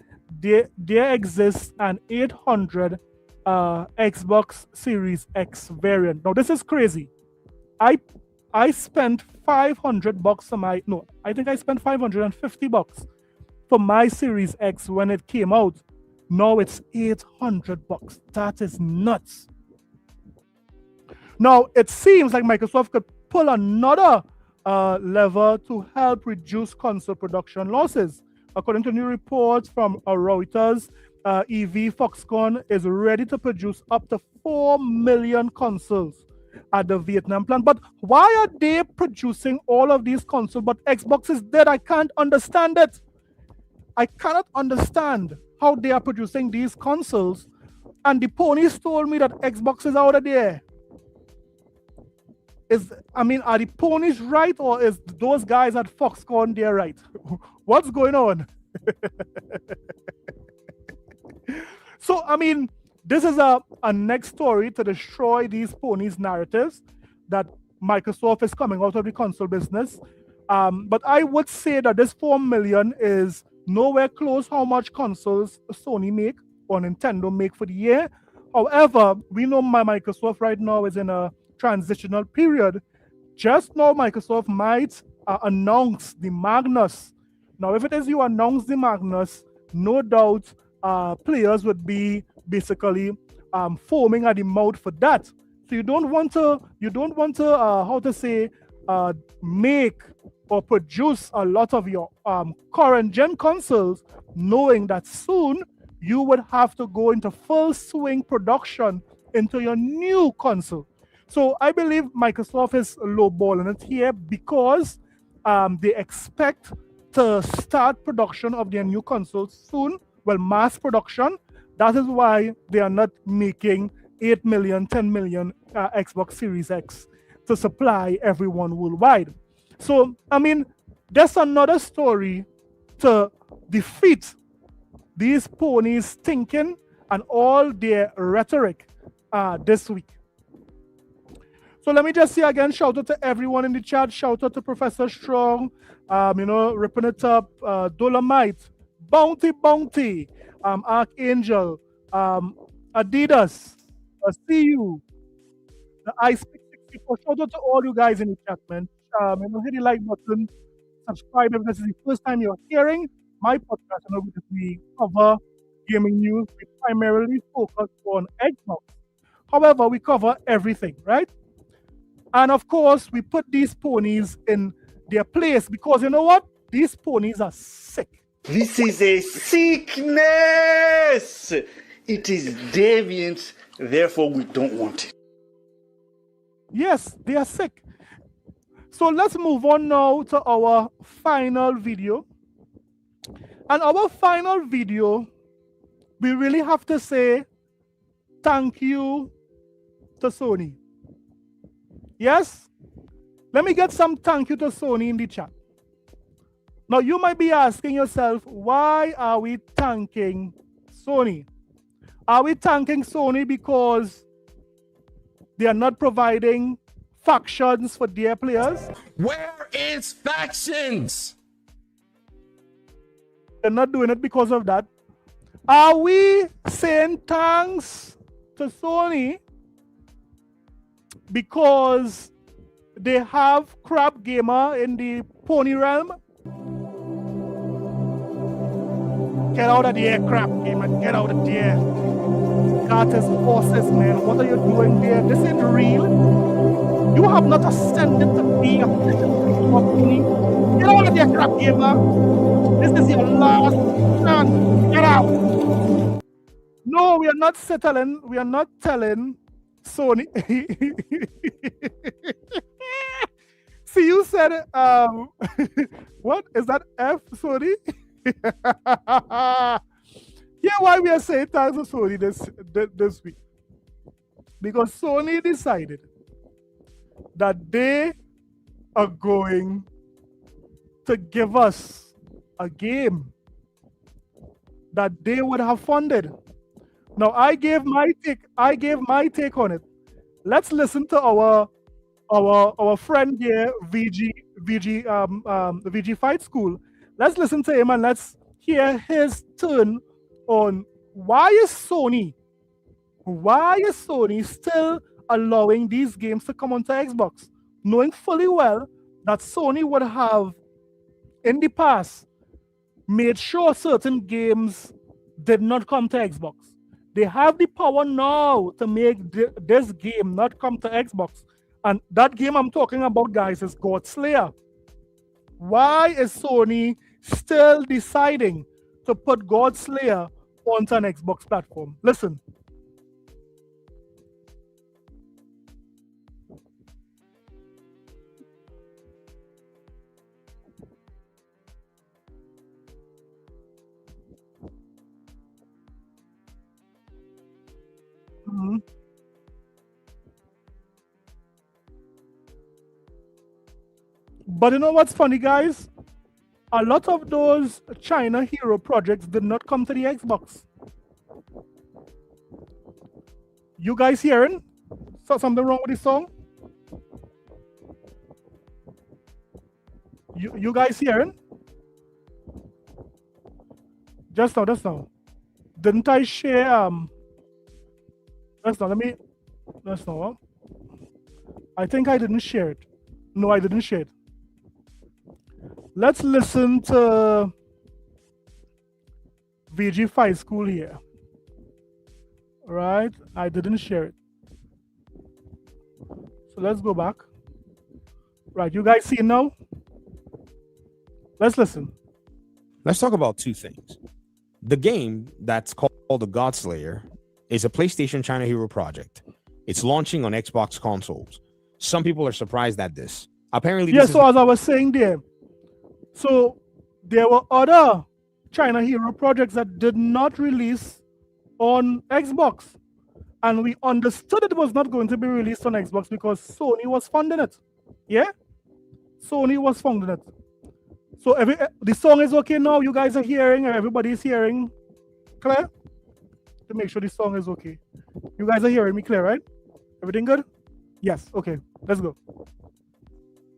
there exists an 800 Xbox Series X variant. Now this is crazy. I spent $500 for my I think I spent $550 for my Series X when it came out. Now it's $800. That is nuts. Now it seems like Microsoft could pull another lever to help reduce console production losses. According to new reports from Reuters, EV Foxconn is ready to produce up to 4 million consoles at the Vietnam plant. But why are they producing all of these consoles but Xbox is dead? I can't understand it. I cannot understand how they are producing these consoles and the ponies told me that Xbox is out of there. Are the ponies right, or is those guys at Foxconn there right? What's going on? So, this is a next story to destroy these ponies' narratives that Microsoft is coming out of the console business. But I would say that this 4 million is nowhere close how much consoles Sony make or Nintendo make for the year. However, we know Microsoft right now is in a transitional period. Just now, Microsoft might announce the Magnus. Now, if it is you announce the Magnus, no doubt players would be basically foaming at the mouth for that. So you don't want to make or produce a lot of your current gen consoles, knowing that soon you would have to go into full swing production into your new console. So I believe Microsoft is lowballing it here because they expect to start production of their new consoles soon. Well, mass production. That is why they are not making 8 million, 10 million Xbox Series X to supply everyone worldwide. So, there's another story to defeat these ponies' thinking and all their rhetoric this week. So let me just say again, shout out to everyone in the chat. Shout out to Professor Strong, ripping it up, Dolomite, Bounty, Archangel, Adidas, CU, the I664. Shout out to all you guys in the chat, man. Hit the like button, subscribe if this is the first time you're hearing my podcast. We cover gaming news. We primarily focus on Xbox. However, we cover everything, right? And of course, we put these ponies in their place because you know what? These ponies are sick. This is a sickness. It is deviant, therefore we don't want it. Yes, they are sick. So let's move on now to our final video. And our final video, we really have to say thank you to Sony. Yes? Let me get some thank you to Sony in the chat. Now, you might be asking yourself, why are we thanking Sony? Are we thanking Sony because they are not providing factions for their players? Where is factions? They're not doing it because of that. Are we saying thanks to Sony because they have Crab Gamer in the pony realm? Get out of there, Crab Gamer. Get out of there. That is horses, man. What are you doing there? This ain't real. You have not ascended to be a company. Get out of there, Crab Gamer. This is your last chance. Get out. No, we are not settling. We are not telling Sony. See, you said it. What is that? F Sony? Yeah, why we are saying thanks to Sony this week? Because Sony decided that they are going to give us a game that they would have funded. Now, I gave my take on it. Let's listen to our friend here, VG Fight School. Let's listen to him and let's hear his turn on why is Sony still allowing these games to come onto Xbox, knowing fully well that Sony would have in the past made sure certain games did not come to Xbox. They have the power now to make this game not come to Xbox. And that game I'm talking about, guys, is God Slayer. Why is Sony still deciding to put God Slayer onto an Xbox platform? Listen. Mhm. But you know what's funny, guys? A lot of those China hero projects did not come to the Xbox. You guys hearing? Something wrong with this song? You guys hearing? Just now. Didn't I share just now. I think I didn't share it. No, I didn't share it. Let's listen to VG Fight School here. Right? I didn't share it. So let's go back. Right, you guys see it now? Let's listen. Let's talk about two things. The game that's called The God Slayer is a PlayStation China Hero project. It's launching on Xbox consoles. Some people are surprised at this. Apparently, yes. So as I was saying there, so there were other China Hero projects that did not release on Xbox, and we understood it was not going to be released on Xbox because Sony was funding it. Yeah, Sony was funding it. So the song is okay now. You guys are hearing, everybody's hearing. Clear? To make sure the song is okay. You guys are hearing me clear, right? Everything good? Yes. Okay. Let's go.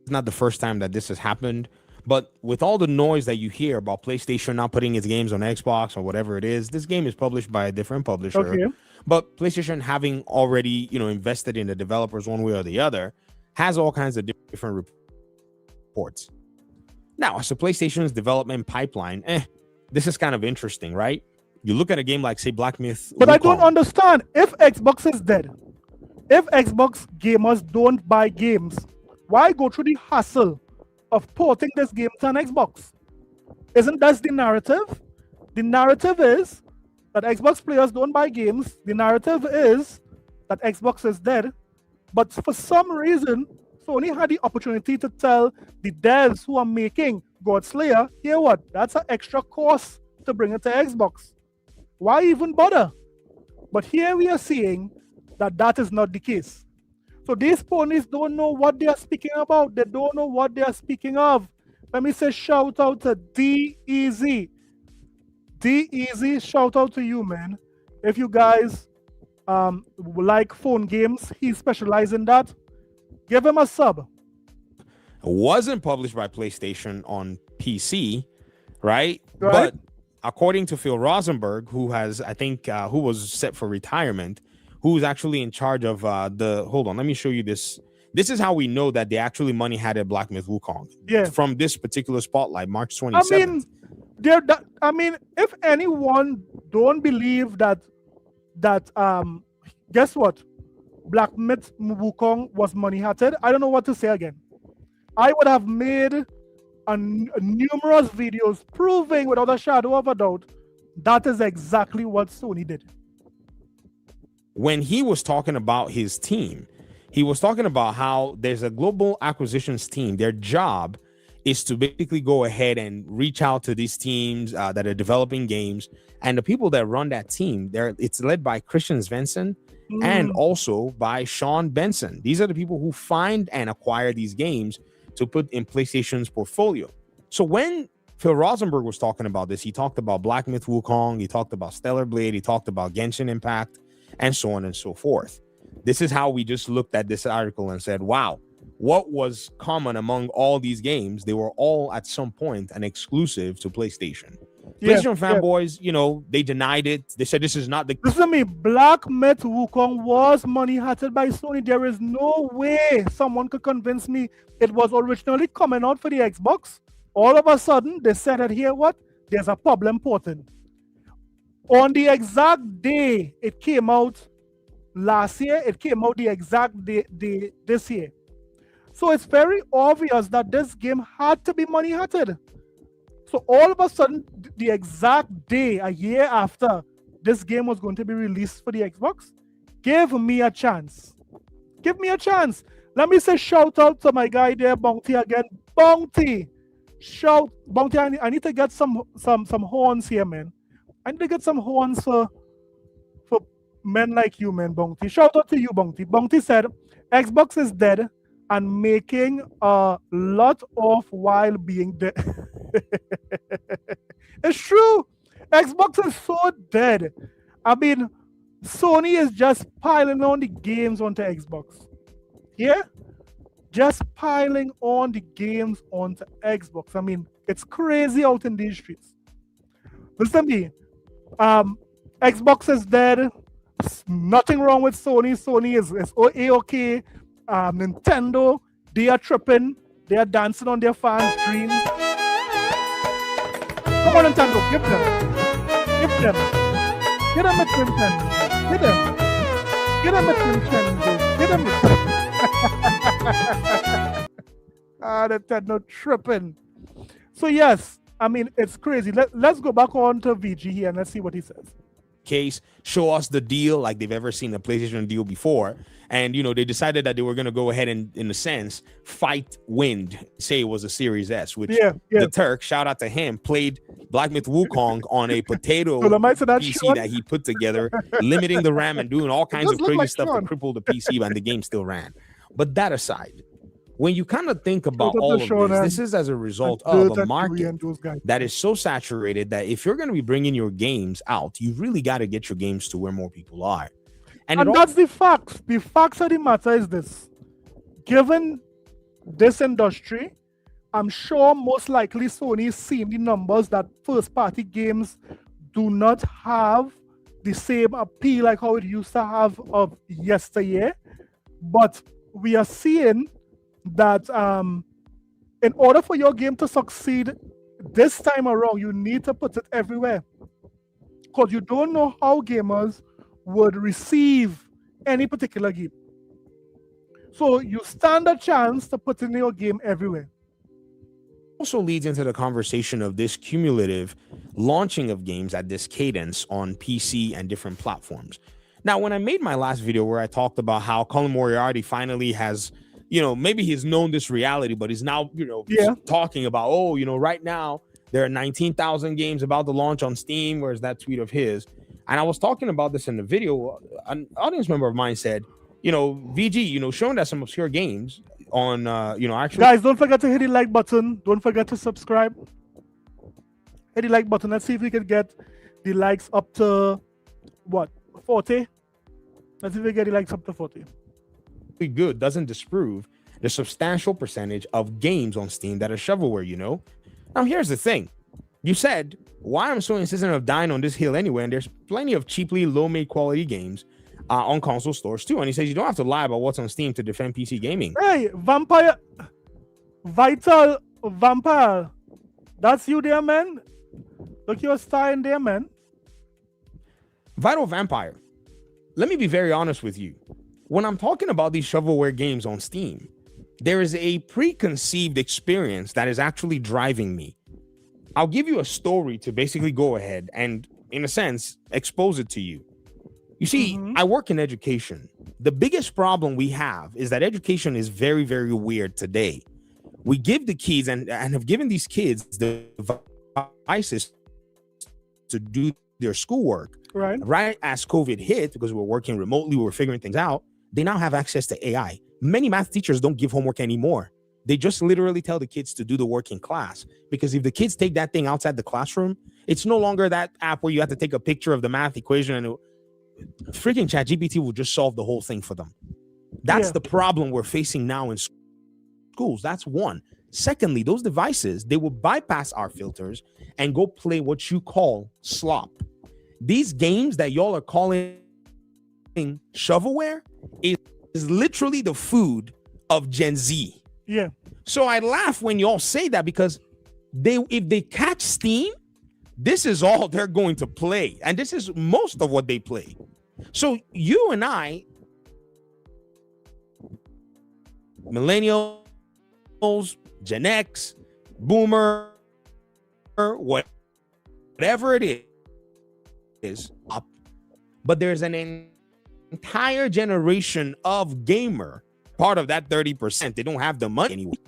It's not the first time that this has happened, but with all the noise that you hear about PlayStation not putting its games on Xbox or whatever it is, this game is published by a different publisher. Okay. But PlayStation, having already, invested in the developers one way or the other, has all kinds of different reports. Now, as a PlayStation's development pipeline, this is kind of interesting, right? You look at a game like, say, Black Myth. But I don't understand. If Xbox is dead, if Xbox gamers don't buy games, why go through the hassle of porting this game to an Xbox? Isn't that the narrative? The narrative is that Xbox players don't buy games. The narrative is that Xbox is dead. But for some reason, Sony had the opportunity to tell the devs who are making God Slayer, hear what? That's an extra cost to bring it to Xbox. Why even bother? But here we are seeing that that is not the case. So these ponies don't know what they are speaking about. They don't know what they are speaking of. Let me say shout out to D-Easy. D-Easy, shout out to you, man. If you guys like phone games, he specializes in that. Give him a sub. It wasn't published by PlayStation on PC, right? Right. But according to Phil Rosenberg, who was set for retirement, who's actually in charge of hold on, let me show you this. This is how we know that they actually money had a Black Myth Wukong. Yeah. From this particular spotlight, March 27th. I mean, if anyone don't believe that guess what? Black Myth Wukong was money-hatted, I don't know what to say again. I would have made numerous videos proving without a shadow of a doubt that is exactly what Sony did. When he was talking about his team, he was talking about how there's a global acquisitions team. Their job is to basically go ahead and reach out to these teams that are developing games, and the people that run that team, it's led by Christian Svensson and also by Sean Benson. These are the people who find and acquire these games to put in PlayStation's portfolio. So when Phil Rosenberg was talking about this, he talked about Black Myth Wukong, he talked about Stellar Blade, he talked about Genshin Impact, and so on and so forth. This is how we just looked at this article and said, wow, what was common among all these games? They were all at some point an exclusive to PlayStation. PlayStation fanboys, you know, they denied it. They said this is not the... Listen to me, Black Myth Wukong was money hatted by Sony. There is no way someone could convince me it was originally coming out for the Xbox. All of a sudden, they said that here, what? There's a problem porting. On the exact day it came out last year, it came out the exact day this year. So it's very obvious that this game had to be money hatted. So all of a sudden, the exact day, a year after this game was going to be released for the Xbox, give me a chance. Give me a chance. Let me say shout out to my guy there, Bounty again. Bounty! Shout, Bounty, I need to get some horns here, man. I need to get some horns for men like you, man, Bounty. Shout out to you, Bounty. Bounty said, Xbox is dead and making a lot of while being dead. It's true. Xbox is so dead. I mean, Sony is just piling on the games onto Xbox. Yeah? Just piling on the games onto Xbox. I mean, it's crazy out in these streets. Listen to me. Xbox is dead. Nothing wrong with Sony. Sony is A-okay. Nintendo, they are tripping. They are dancing on their fans' dreams. Come on, Nintendo, give them. Give them. Get them at Nintendo. Get them. Get them at Nintendo. Get them at Nintendo tripping. So yes, I mean, it's crazy. Let's go back on to VG here and let's see what he says. Case, show us the deal like they've ever seen the PlayStation deal before. And, you know, they decided that they were going to go ahead and, in a sense, fight wind, say it was a Series S, which the Turk, shout out to him, played Black Myth Wukong on a potato PC that he put together, limiting the RAM and doing all kinds of crazy stuff to cripple the PC, and the game still ran. But that aside, when you kind of think about all of this is as a result of a market that is so saturated that if you're going to be bringing your games out, you really got to get your games to where more people are. And that's the facts. The facts of the matter is this. Given this industry, I'm sure most likely Sony is seeing the numbers that first-party games do not have the same appeal like how it used to have of yesteryear. But we are seeing that in order for your game to succeed this time around, you need to put it everywhere. Because you don't know how gamers would receive any particular game. So you stand a chance to put in your game everywhere. Also leads into the conversation of this cumulative launching of games at this cadence on PC and different platforms. Now, when I made my last video where I talked about how Colin Moriarty finally has, you know, maybe he's known this reality, but he's now, you know, talking about, oh, you know, right now there are 19,000 games about to launch on Steam. Where's that tweet of his? And I was talking about this in the video. An audience member of mine said, you know, VG, you know, showing that some obscure games on, you know, actually. Guys, don't forget to hit the like button. Don't forget to subscribe. Hit the like button. Let's see if we can get the likes up to, what, 40? Let's see if we get the likes up to 40. Good doesn't disprove the substantial percentage of games on Steam that are shovelware, you know. Now, here's the thing. You said, why I'm so insistent of dying on this hill anyway, and there's plenty of cheaply low-made quality games on console stores too. And he says you don't have to lie about what's on Steam to defend PC gaming. Hey, Vampire, that's you there, man. Look, your star in there, man. Vital Vampire, let me be very honest with you. When I'm talking about these shovelware games on Steam, there is a preconceived experience that is actually driving me. I'll give you a story to basically go ahead and, in a sense, expose it to you. You see, I work in education, The biggest problem we have is that education is very, very weird today. We give the kids and have given these kids the devices to do their schoolwork. Right as COVID hit, because we're working remotely, we're figuring things out, they now have access to AI. Many math teachers don't give homework anymore. They just literally tell the kids to do the work in class, because if the kids take that thing outside the classroom, it's no longer that app where you have to take a picture of the math equation and freaking ChatGPT will just solve the whole thing for them. That's the problem we're facing now in schools. That's one. Secondly, those devices, they will bypass our filters and go play what you call slop. These games that y'all are calling shovelware is literally the food of Gen Z. Yeah. So I laugh when y'all say that, because if they catch steam, this is all they're going to play. And this is most of what they play. So you and I, millennials, Gen X, boomer, whatever it is, up. But there's an entire generation of gamer, part of that 30%. They don't have the money anyway,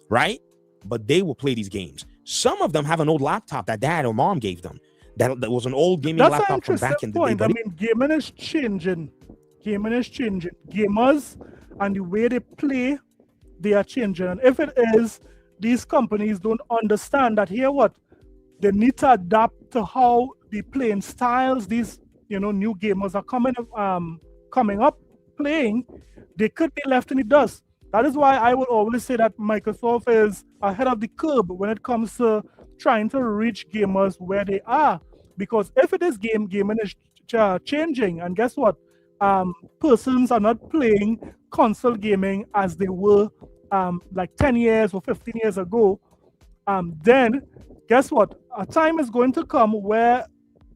right? But they will play these games. Some of them have an old laptop that dad or mom gave them. That was an old gaming laptop from back in the day. I mean, gaming is changing. Gaming is changing. Gamers and the way they play, they are changing. And if it is, these companies don't understand that here what? They need to adapt to how the playing styles these new gamers are coming up playing. They could be left in the dust. That is why I would always say that Microsoft is ahead of the curve when it comes to trying to reach gamers where they are. Because if it is gaming is changing, and guess what? Persons are not playing console gaming as they were like 10 years or 15 years ago. Then guess what? A time is going to come where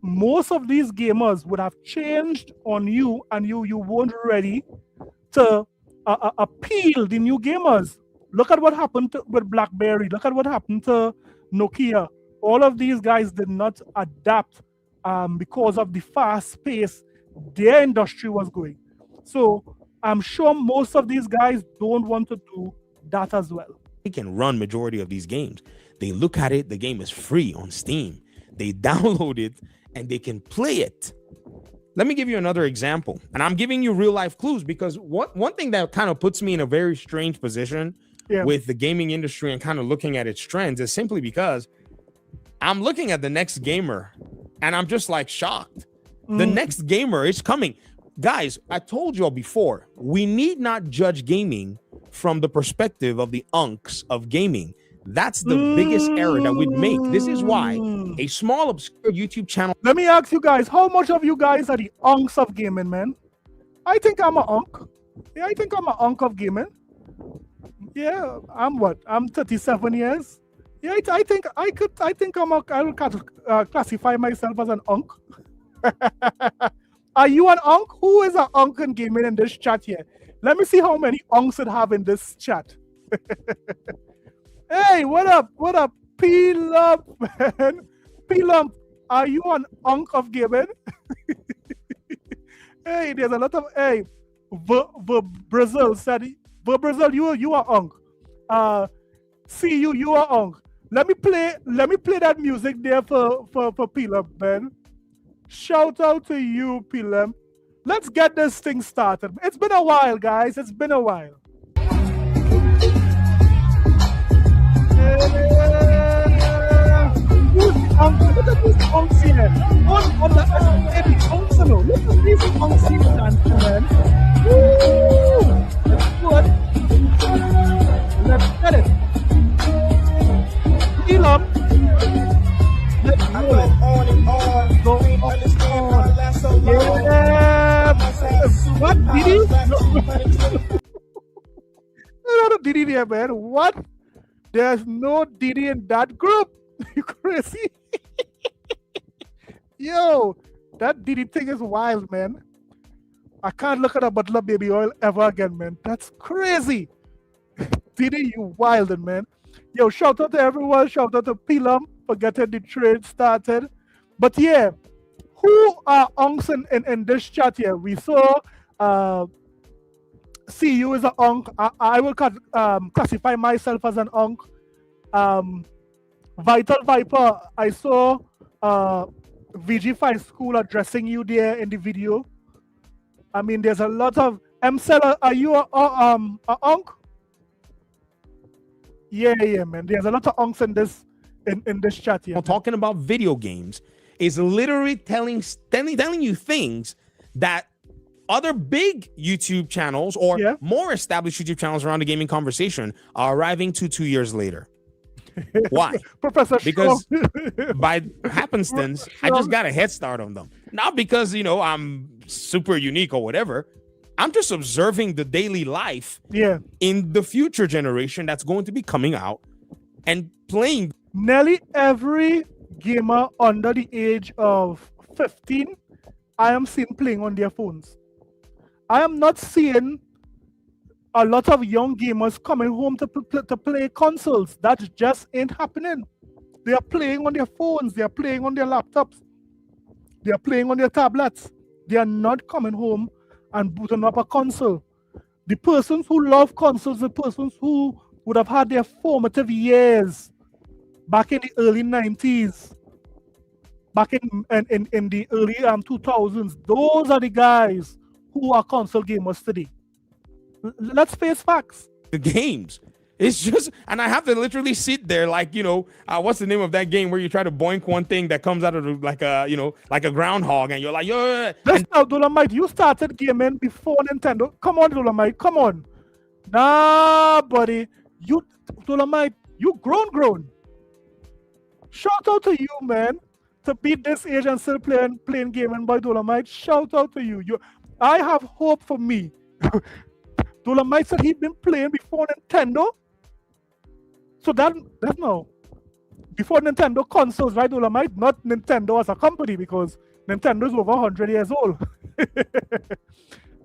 most of these gamers would have changed on you, and you weren't ready to appeal the new gamers. Look at what happened with BlackBerry. Look at what happened to Nokia. All of these guys did not adapt because of the fast pace their industry was going. So I'm sure most of these guys don't want to do that as well. They can run majority of these games. They look at it, the game is free on Steam. They download it and they can play it. Let me give you another example. And I'm giving you real life clues, because one thing that kind of puts me in a very strange position with the gaming industry and kind of looking at its trends is simply because I'm looking at the next gamer and I'm just like shocked. The next gamer is coming. Guys, I told y'all before, we need not judge gaming from the perspective of the unks of gaming. That's the biggest error that we'd make. This is why a small obscure YouTube channel. Let me ask you guys, how much of you guys are the unks of gaming, man? I think I'm an unk. Yeah, I think I'm an unk of gaming. Yeah, I'm what? I'm 37 years. Yeah, I think I would classify myself as an unk. Are you an unk? Who is an unk in gaming in this chat here? Let me see how many unks it have in this chat. Hey, what up? What up? P-Lump, man. P-Lump, are you an unk of gaming? Hey, there's a lot of, hey, Brazil said, Brazil, you are unk. See you are unk. Let me play that music there for P-Lump, man. Shout out to you, P-Lump. Let's get this thing started. It's been a while, guys. It's been a while. Look at these punks here. Don't underestimate the punks, you know. Look at these punks here, man. Woo! That's good. Let's get it. Heal up. Let's roll it. Go on. Yeah. What? Diddy? No, Diddy there, man. What? There's no Diddy in that group. You crazy? Yo, that Diddy thing is wild, man. I can't look at a Butler baby oil ever again, man. That's crazy. Diddy, you wild, man. Yo, shout out to everyone. Shout out to P-Lump for getting the trade started. But yeah, who are unks in this chat here? We saw see you as an unk. I will classify myself as an unk. Vital Viper, I saw VG5 School addressing you there in the video. I mean, there's a lot of MCell. Are you a unk? Yeah, man. There's a lot of unks in this chat here. Talking about video games is literally telling you things that other big YouTube channels or more established YouTube channels around the gaming conversation are arriving to 2 years later. Why? Professor Because by happenstance, I just got a head start on them. Not because, I'm super unique or whatever. I'm just observing the daily life in the future generation that's going to be coming out and playing. Nearly every gamer under the age of 15, I am seeing playing on their phones. I am not seeing a lot of young gamers coming home to play consoles. That just ain't happening. They are playing on their phones. They are playing on their laptops. They are playing on their tablets. They are not coming home and booting up a console. The persons who love consoles, the persons who would have had their formative years back in the early 90s, back in the early 2000s, those are the guys who are console gamers today. Let's face facts. The games. It's just, and I have to literally sit there like, what's the name of that game where you try to boink one thing that comes out of like a groundhog and you're like, yo. Now, Dolomite, you started gaming before Nintendo. Come on, Dolomite, come on. Nah, buddy. Dolomite, you grown. Shout out to you, man. To beat this age and still playing gaming by Dolomite. Shout out to you. I have hope for me. Dolomite said he'd been playing before Nintendo. So that's no. Before Nintendo consoles, right, Dolomite? Not Nintendo as a company, because Nintendo is over 100 years old.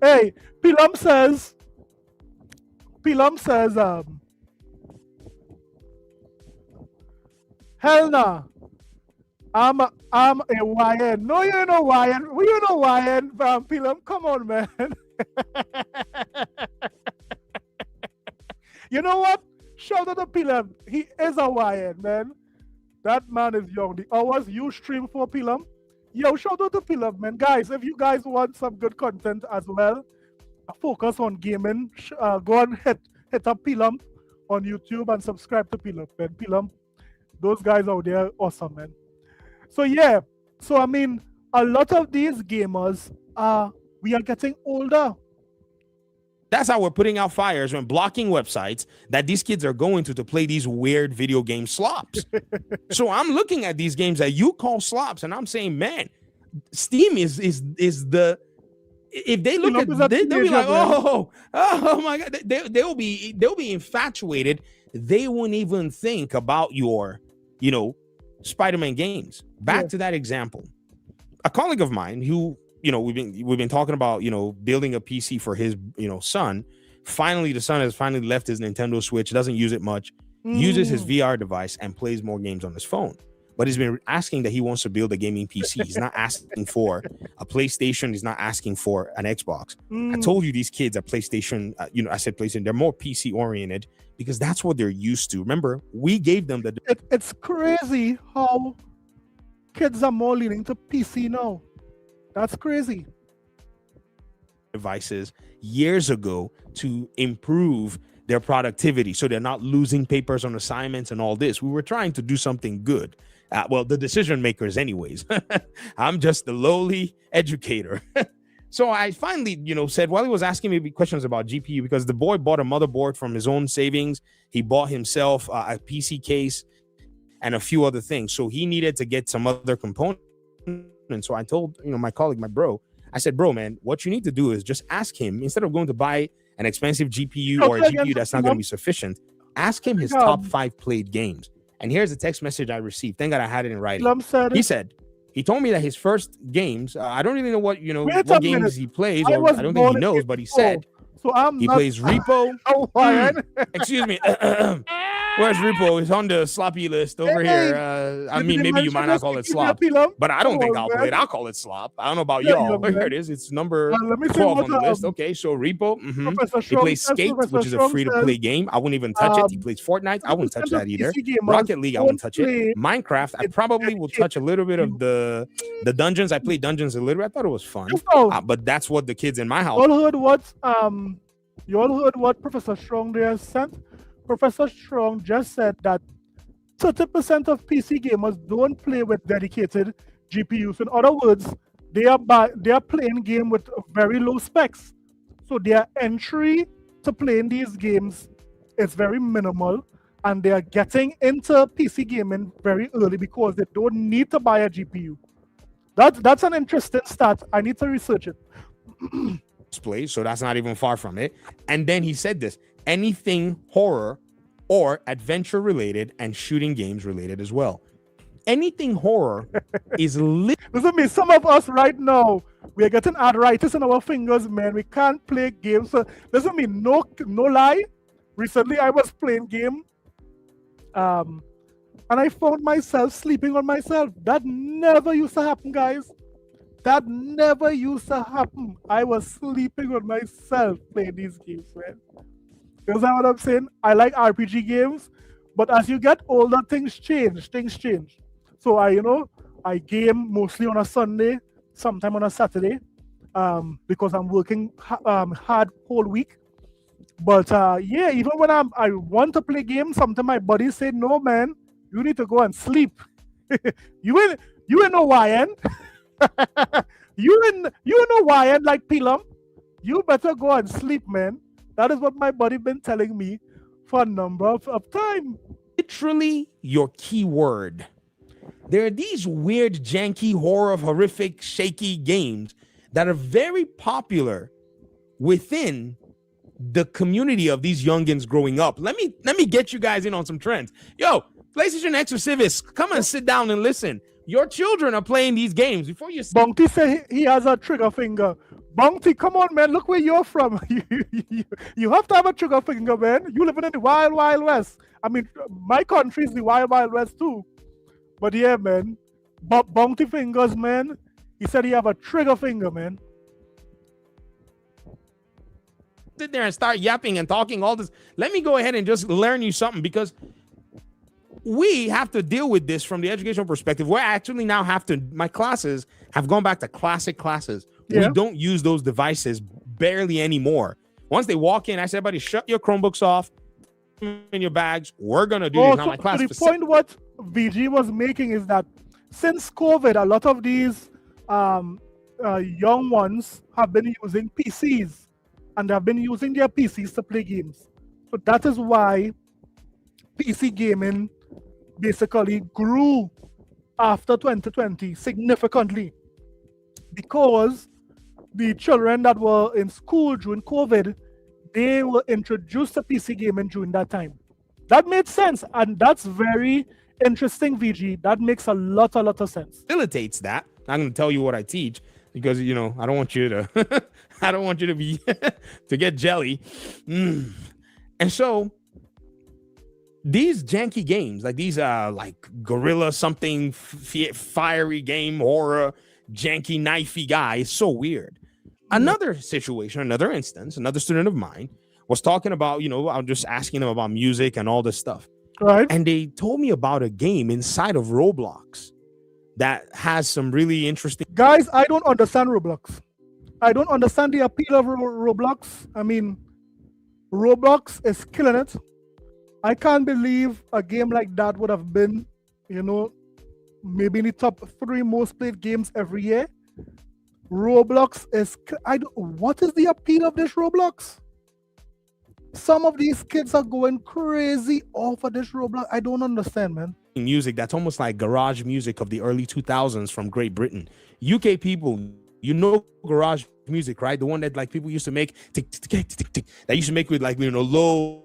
Hey, Pilum says, hell nah. I'm a YN. No, you're no YN. You know YN, Pilum. Come on, man. You know what? Shout out to Pilum. He is a YN, man. That man is young. The hours you stream for Pilum. Yo, shout out to Pilum, man. Guys, if you guys want some good content as well, focus on gaming, go and hit up Pilum on YouTube and subscribe to Pilum, man. Pilum, those guys out there, awesome, man. So yeah, I mean, a lot of these gamers we are getting older. That's how we're putting out fires when blocking websites that these kids are going to play these weird video game slops. So I'm looking at these games that you call slops, and I'm saying, man, Steam is the. If they look at, they'll be like, oh my god, they'll be infatuated. They won't even think about your, Spider-Man games. Back to that example, a colleague of mine who, we've been talking about, building a PC for his, son. Finally, the son has finally left his Nintendo Switch, doesn't use it much, uses his VR device and plays more games on his phone. But he's been asking that he wants to build a gaming PC. He's not asking for a PlayStation. He's not asking for an Xbox. I told you these kids at PlayStation, I said PlayStation, they're more PC oriented because that's what they're used to. Remember, we gave them the... It's crazy how kids are more leaning to PC now. That's crazy. Devices years ago to improve their productivity so they're not losing papers on assignments and all this. We were trying to do something good. Well, the decision makers anyways. I'm just the lowly educator. So I finally, said, while he was asking me questions about GPU, because the boy bought a motherboard from his own savings. He bought himself a PC case and a few other things. So he needed to get some other components. And so I told, my colleague, my bro, I said, bro, man, what you need to do is just ask him, instead of going to buy an expensive GPU or a GPU that's not going to be sufficient, ask him his top 5 played games. And here's the text message I received. Thank God I had it in writing. He told me that his first games, I don't really know what, what games he plays, or I don't think he knows, but he said he plays Repo. Oh, excuse me. Where's Repo? It's on the sloppy list over here. I mean, maybe you might not call it slop, but I don't think I'll play it. I'll call it slop. I don't know about y'all. But here it is. It's number 12 on the list. Okay, so Repo. He plays Skate, which is a free-to-play game. I wouldn't even touch it. He plays Fortnite. I wouldn't touch that either. Rocket League, I wouldn't touch it. Minecraft, I probably will touch a little bit of the dungeons. I played dungeons a little bit. I thought it was fun. But that's what the kids in my house. You all heard what Professor Strong there sent? Professor Strong just said that 30% of PC gamers don't play with dedicated GPUs. In other words, they are playing game with very low specs. So their entry to playing these games is very minimal, and they are getting into PC gaming very early because they don't need to buy a GPU. That's an interesting stat. I need to research it. Play, so that's not even far from it. And then he said this: anything horror or adventure related and shooting games related as well. Anything horror is listen me, some of us right now, we are getting arthritis in our fingers, man. We can't play games. So listen me, no lie. Recently I was playing game and I found myself sleeping on myself. That never used to happen, guys. That never used to happen. I was sleeping on myself playing these games, man. You know what I'm saying? I like RPG games, but as you get older, things change. So I game mostly on a Sunday, sometime on a Saturday, because I'm working hard whole week. But yeah, even when I want to play games, sometimes my body say, "No, man, you need to go and sleep." you ain't no YN. you ain't no YN like Pilum. You better go and sleep, man. That is what my body been telling me for a number of time. Literally your keyword. There are these weird, janky, horror, horrific, shaky games that are very popular within the community of these youngins growing up. Let me get you guys in on some trends. Yo, PlayStation X or Civis, come and sit down and listen. Your children are playing these games before you. Bounty say he has a trigger finger. Bounty, come on, man. Look where you're from. You have to have a trigger finger, man. You living in the wild, wild west. I mean, my country is the wild, wild west too. But yeah, man. Bounty fingers, man. He said he have a trigger finger, man. Sit there and start yapping and talking all this. Let me go ahead and just learn you something, because we have to deal with this from the educational perspective. We're actually now my classes have gone back to classic classes. Yeah. We don't use those devices barely anymore. Once they walk in, I said, everybody shut your Chromebooks off in your bags. We're going to do this. Now, my class. The point what VG was making is that since COVID, a lot of these young ones have been using PCs, and have been using their PCs to play games. So that is why PC gaming basically grew after 2020 significantly, because the children that were in school during COVID, they were introduced to PC gaming during that time. That made sense, and that's very interesting, VG. That makes a lot of sense. Facilitates that. I'm going to tell you what I teach, because I don't want you to I don't want you to be to get jelly. And so these janky games, like these like gorilla something fiery game, horror, janky knifey guy, is so weird. Another situation, another instance, another student of mine was talking about, I'm just asking them about music and all this stuff. Right. And they told me about a game inside of Roblox that has some really interesting. Guys, I don't understand Roblox. I don't understand the appeal of Roblox. I mean, Roblox is killing it. I can't believe a game like that would have been, maybe in the top 3 most played games every year. Roblox is, what is the appeal of this Roblox? Some of these kids are going crazy off of this Roblox. I don't understand, man. Music that's almost like garage music of the early 2000s from Great Britain. UK people, garage music, right? The one that like people used to make tick, tick, tick, tick, tick, that used to make with like, low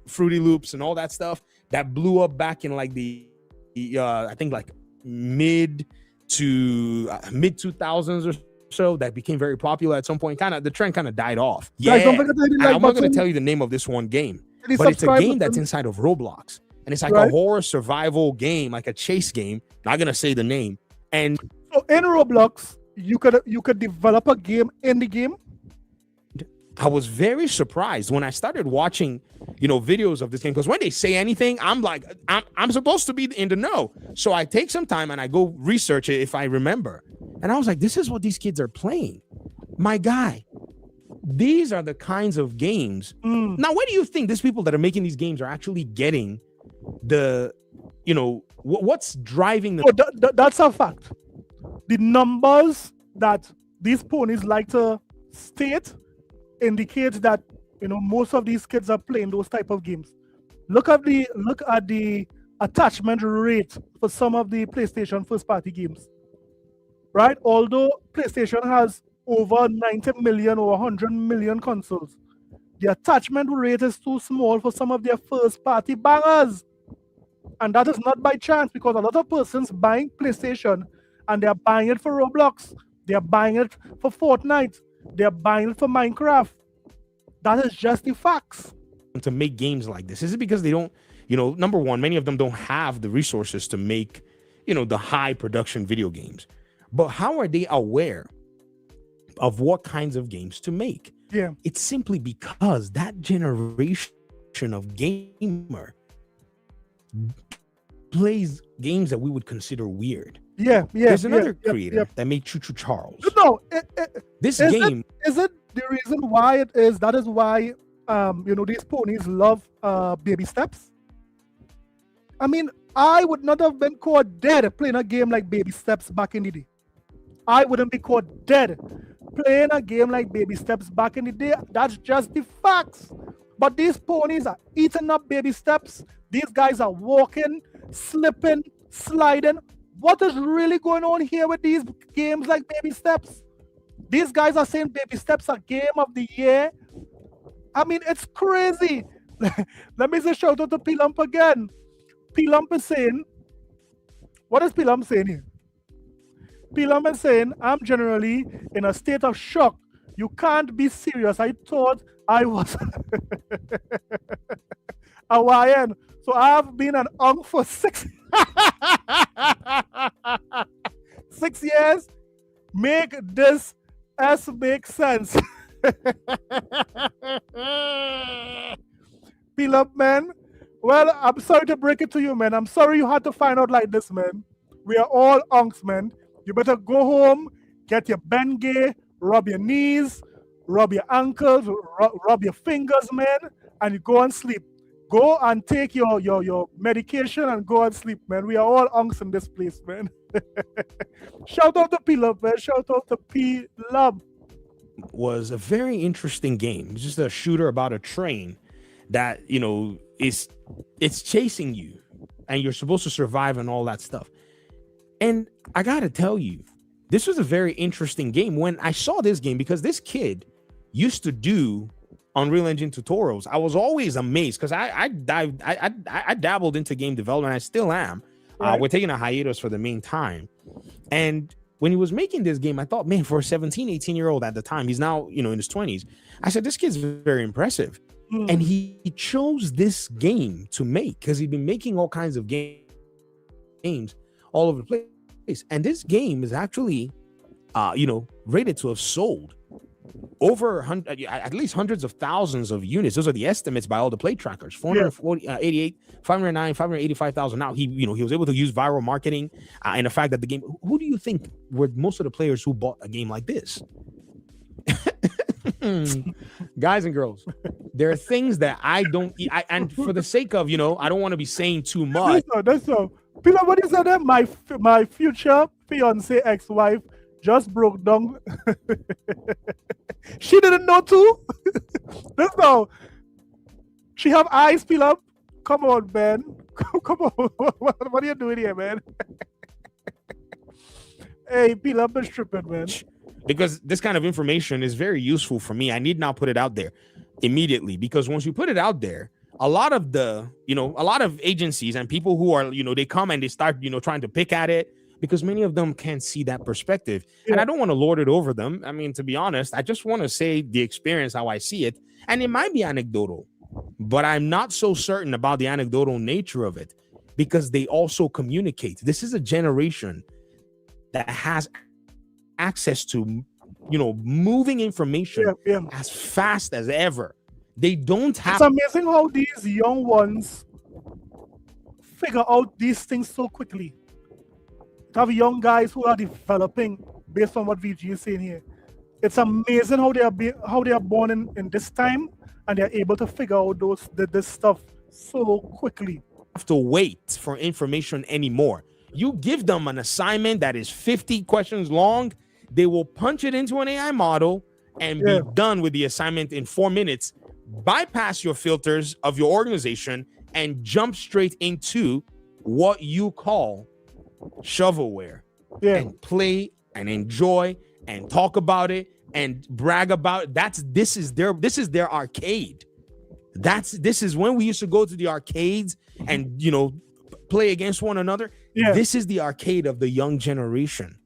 Fruity Loops and all that stuff that blew up back in like the I think like mid 2000s or so, that became very popular at some point. The trend kind of died off. Yeah, I'm not going to tell you the name of this one game. Any but it's a subscribers game that's then? inside of Roblox, and it's like Right. a horror survival game, like a chase game. Not gonna say the name. And So in Roblox, you could develop a game in the game. I was very surprised when I started watching, videos of this game, because when they say anything, I'm like, I'm supposed to be in the know. So I take some time and I go research it if I remember. And I was like, this is what these kids are playing. My guy, these are the kinds of games. Now, where do you think these people that are making these games are actually getting the, what's driving the? Oh, that's a fact. The numbers that these ponies like to state indicates that most of these kids are playing those type of games. Look at the attachment rate for some of the PlayStation first party games. Right? Although PlayStation has over 90 million or 100 million consoles, the attachment rate is too small for some of their first party bangers. And that is not by chance, because a lot of persons buying PlayStation and they're buying it for Roblox, they're buying it for Fortnite, they're buying it for Minecraft. That is just the facts. To make games like this? Is it because they don't, number one, many of them don't have the resources to make, the high production video games. But how are they aware of what kinds of games to make? Yeah. It's simply because that generation of gamer plays games that we would consider weird. Yeah. There's another creator that made Choo Choo Charles. No, This is game is it the reason why it is? That is why these ponies love baby steps. I mean, I would not have been caught dead playing a game like Baby Steps back in the day. I wouldn't be caught dead playing a game like Baby Steps back in the day. That's just the facts. But these ponies are eating up Baby Steps. These guys are walking, slipping, sliding. What is really going on here with these games like Baby Steps? These guys are saying Baby Steps are game of the year. I mean, it's crazy. Let me say shout out to P-Lump again. P-Lump is saying, what is P-Lump saying here? P-Lump is saying, I'm generally in a state of shock. You can't be serious. I thought I was Hawaiian. So I have been an unk for 6 years. Make this S make sense. P-Lump, man. Well, I'm sorry to break it to you, man. I'm sorry you had to find out like this, man. We are all unks, man. You better go home, get your Bengay, rub your knees, rub your ankles, rub your fingers, man, and you go and sleep. Go and take your medication and go and sleep, man. We are all unks in this place, man. Shout out to P-Love, man. Shout out to P-Love. Was a very interesting game. It's just a shooter about a train that, it's chasing you and you're supposed to survive and all that stuff. And I gotta tell you, this was a very interesting game when I saw this game, because this kid used to do Unreal Engine tutorials. I was always amazed because I dabbled into game development. I still am. Right. We're taking a hiatus for the meantime. And when he was making this game, I thought, man, for a 17, 18-year-old at the time, he's now, in his 20s. I said, this kid's very impressive. And he chose this game to make because he'd been making all kinds of games all over the place. And this game is actually, rated to have sold over at least hundreds of thousands of units. Those are the estimates by all the play trackers. 488, 509, 585,000. Now he was able to use viral marketing and the fact that the game. Who do you think were most of the players who bought a game like this? Guys and girls, there are things that I don't. And for the sake of, I don't want to be saying too much. That's so. Peter, what is that? My future fiance ex-wife just broke down. She didn't know too. That's so. She have eyes, Peter. Come on, man. Come on. What are you doing here, man? Hey, Peter, I'm stripping, man. Because this kind of information is very useful for me. I need not put it out there immediately, because once you put it out there, a lot of agencies and people who are, they come and they start, trying to pick at it, because many of them can't see that perspective. Yeah. And I don't want to lord it over them. I mean, to be honest, I just want to say the experience, how I see it. And it might be anecdotal, but I'm not so certain about the anecdotal nature of it because they also communicate. This is a generation that has access to, moving information as fast as ever. They don't have. It's amazing how these young ones figure out these things so quickly. To have young guys who are developing based on what VG is saying here. It's amazing how they are born in this time and they're able to figure out this stuff so quickly. Have to wait for information anymore. You give them an assignment that is 50 questions long, they will punch it into an AI model and be done with the assignment in 4 minutes, bypass your filters of your organization and jump straight into what you call shovelware and play and enjoy and talk about it and brag about it. This is their arcade. This is when we used to go to the arcades and play against one another. This is the arcade of the young generation.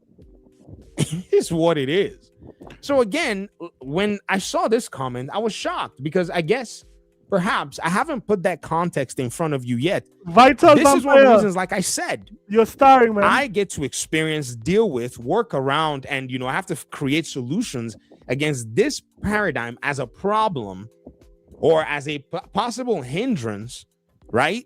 It's what it is. So again, when I saw this comment, I was shocked because I guess perhaps I haven't put that context in front of you yet. Vital this is one of the reasons, like I said, you're starring, man. I get to experience, deal with, work around, and I have to create solutions against this paradigm as a problem or as a possible hindrance, right,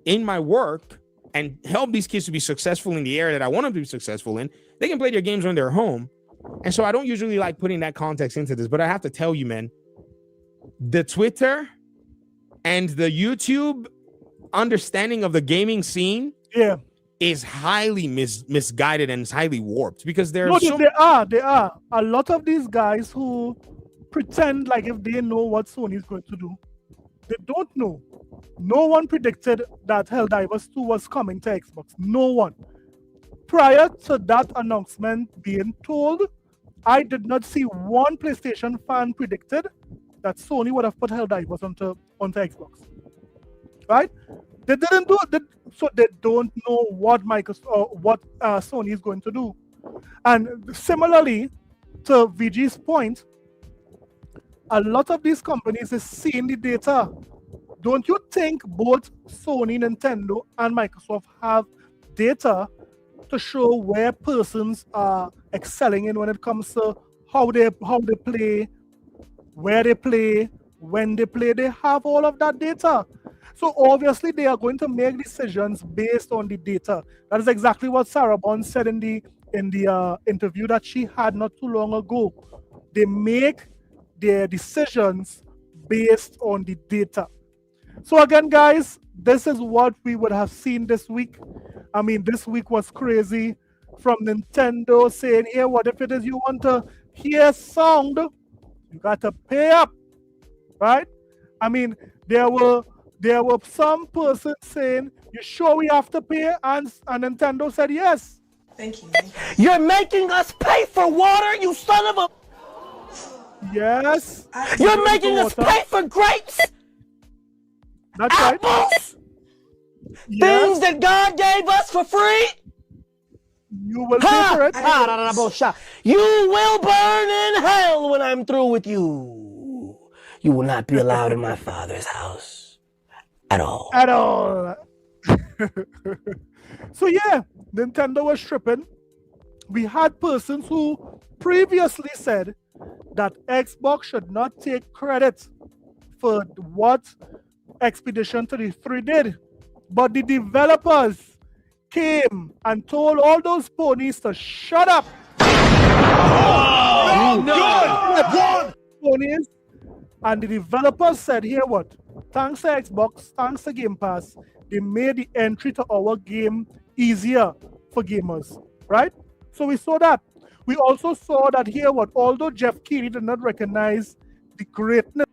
in my work, and help these kids to be successful in the area that I want them to be successful in. They can play their games when they're home. And so I don't usually like putting that context into this, but I have to tell you, man, the Twitter and the YouTube understanding of the gaming scene is highly misguided and it's highly warped because they are a lot of these guys who pretend like if they know what Sony is going to do. They don't know. No one predicted that Helldivers 2 was coming to Xbox. No one. Prior to that announcement being told, I did not see one PlayStation fan predicted that Sony would have put Helldivers onto Xbox. Right? They didn't do it, so they don't know what Sony is going to do. And similarly, to VG's point, a lot of these companies is seeing the data. Don't you think both Sony, Nintendo, and Microsoft have data to show where persons are excelling in when it comes to how they play, where they play, when they play? They have all of that data. So obviously they are going to make decisions based on the data. That is exactly what Sarah Bond said in the interview that she had not too long ago. They make their decisions based on the data. So again, guys, this is what we would have seen this week. I mean, this week was crazy. From Nintendo saying, "Here, what if it is you want to hear sound? You got to pay up," right? I mean, there were some persons saying, "You sure we have to pay?" And Nintendo said yes. Thank you. You're making us pay for water, you son of a... Yes. You're making us pay for grapes. That's apples. Right. Yes. Things that God gave us for free. You will pay for it. You will burn in hell when I'm through with you. You will not be allowed in my Father's house at all. At all. So yeah, Nintendo was tripping. We had persons who previously said that Xbox should not take credit for what Expedition 33 did. But the developers came and told all those ponies to shut up. Oh, good! Ponies. And the developers said, "Here what? Thanks to Xbox, thanks to Game Pass, they made the entry to our game easier for gamers." Right? So we saw that. We also saw that here what? Although Jeff Keighley did not recognize the greatness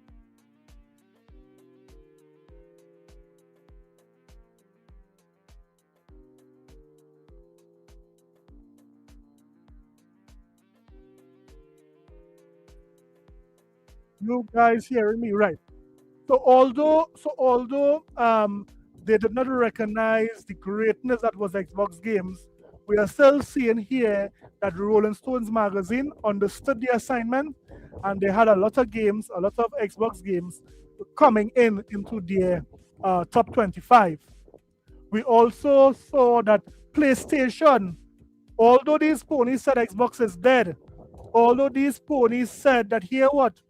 you guys hearing me right? So although they did not recognize the greatness that was Xbox games, we are still seeing here that Rolling Stones magazine understood the assignment, and they had a lot of games, a lot of Xbox games coming into their top 25. We also saw that PlayStation, although these ponies said Xbox is dead, although these ponies said that here what,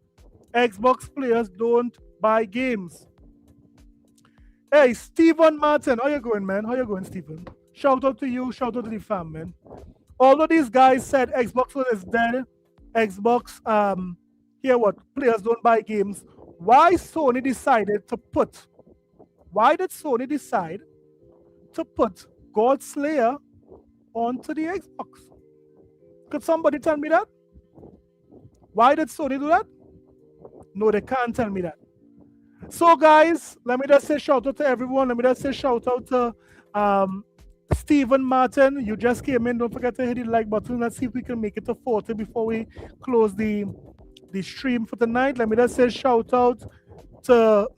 Xbox players don't buy games. Hey, Stephen Martin, how you going, man? How you going, Stephen? Shout out to you, shout out to the fam, man. Although these guys said Xbox is dead, Xbox, here what, players don't buy games. Why did Sony decide to put God Slayer onto the Xbox? Could somebody tell me that? Why did Sony do that? No, they can't tell me that. So guys, let me just say shout out to everyone. Let me just say shout out to Stephen Martin. You just came in. Don't forget to hit the like button. Let's see if we can make it to 40 before we close the stream for tonight. Let me just say shout out to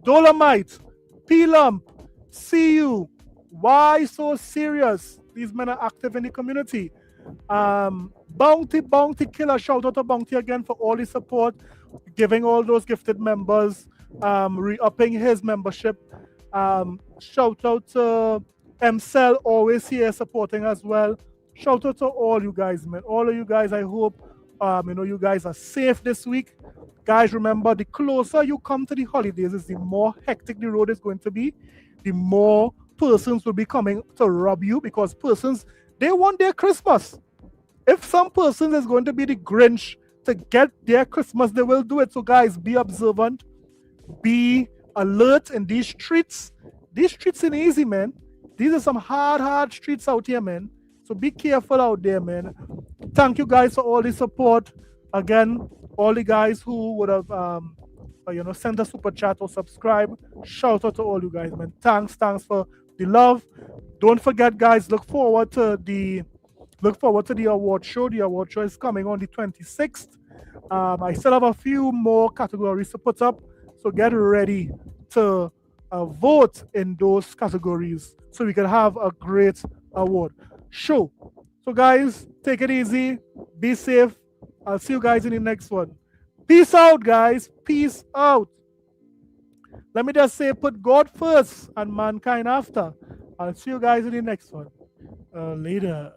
Dolomite, P-Lump, CU. Why so serious? These men are active in the community. Bounty Killer, shout out to Bounty again for all the support, giving all those gifted members, re-upping his membership. Shout out to MCell, always here supporting as well. Shout out to all you guys, man. All of you guys, I hope you guys are safe this week. Guys, remember, the closer you come to the holidays, is the more hectic the road is going to be, the more persons will be coming to rob you, because persons, they want their Christmas. If some person is going to be the Grinch to get their Christmas, they will do it. So guys, be observant, be alert in these streets. These streets ain't easy, man. These are some hard streets out here, man. So be careful out there, man. Thank you guys for all the support. Again, all the guys who would have sent a super chat or subscribe. Shout out to all you guys, man. Thanks for the love. Don't forget, guys, look forward to the award show. The award show is coming on the 26th. I still have a few more categories to put up, so get ready to vote in those categories so we can have a great award show. So guys, take it easy, be safe. I'll see you guys in the next one. Peace out, guys. Peace out. Let me just say, put God first and mankind after. I'll see you guys in the next one. Later.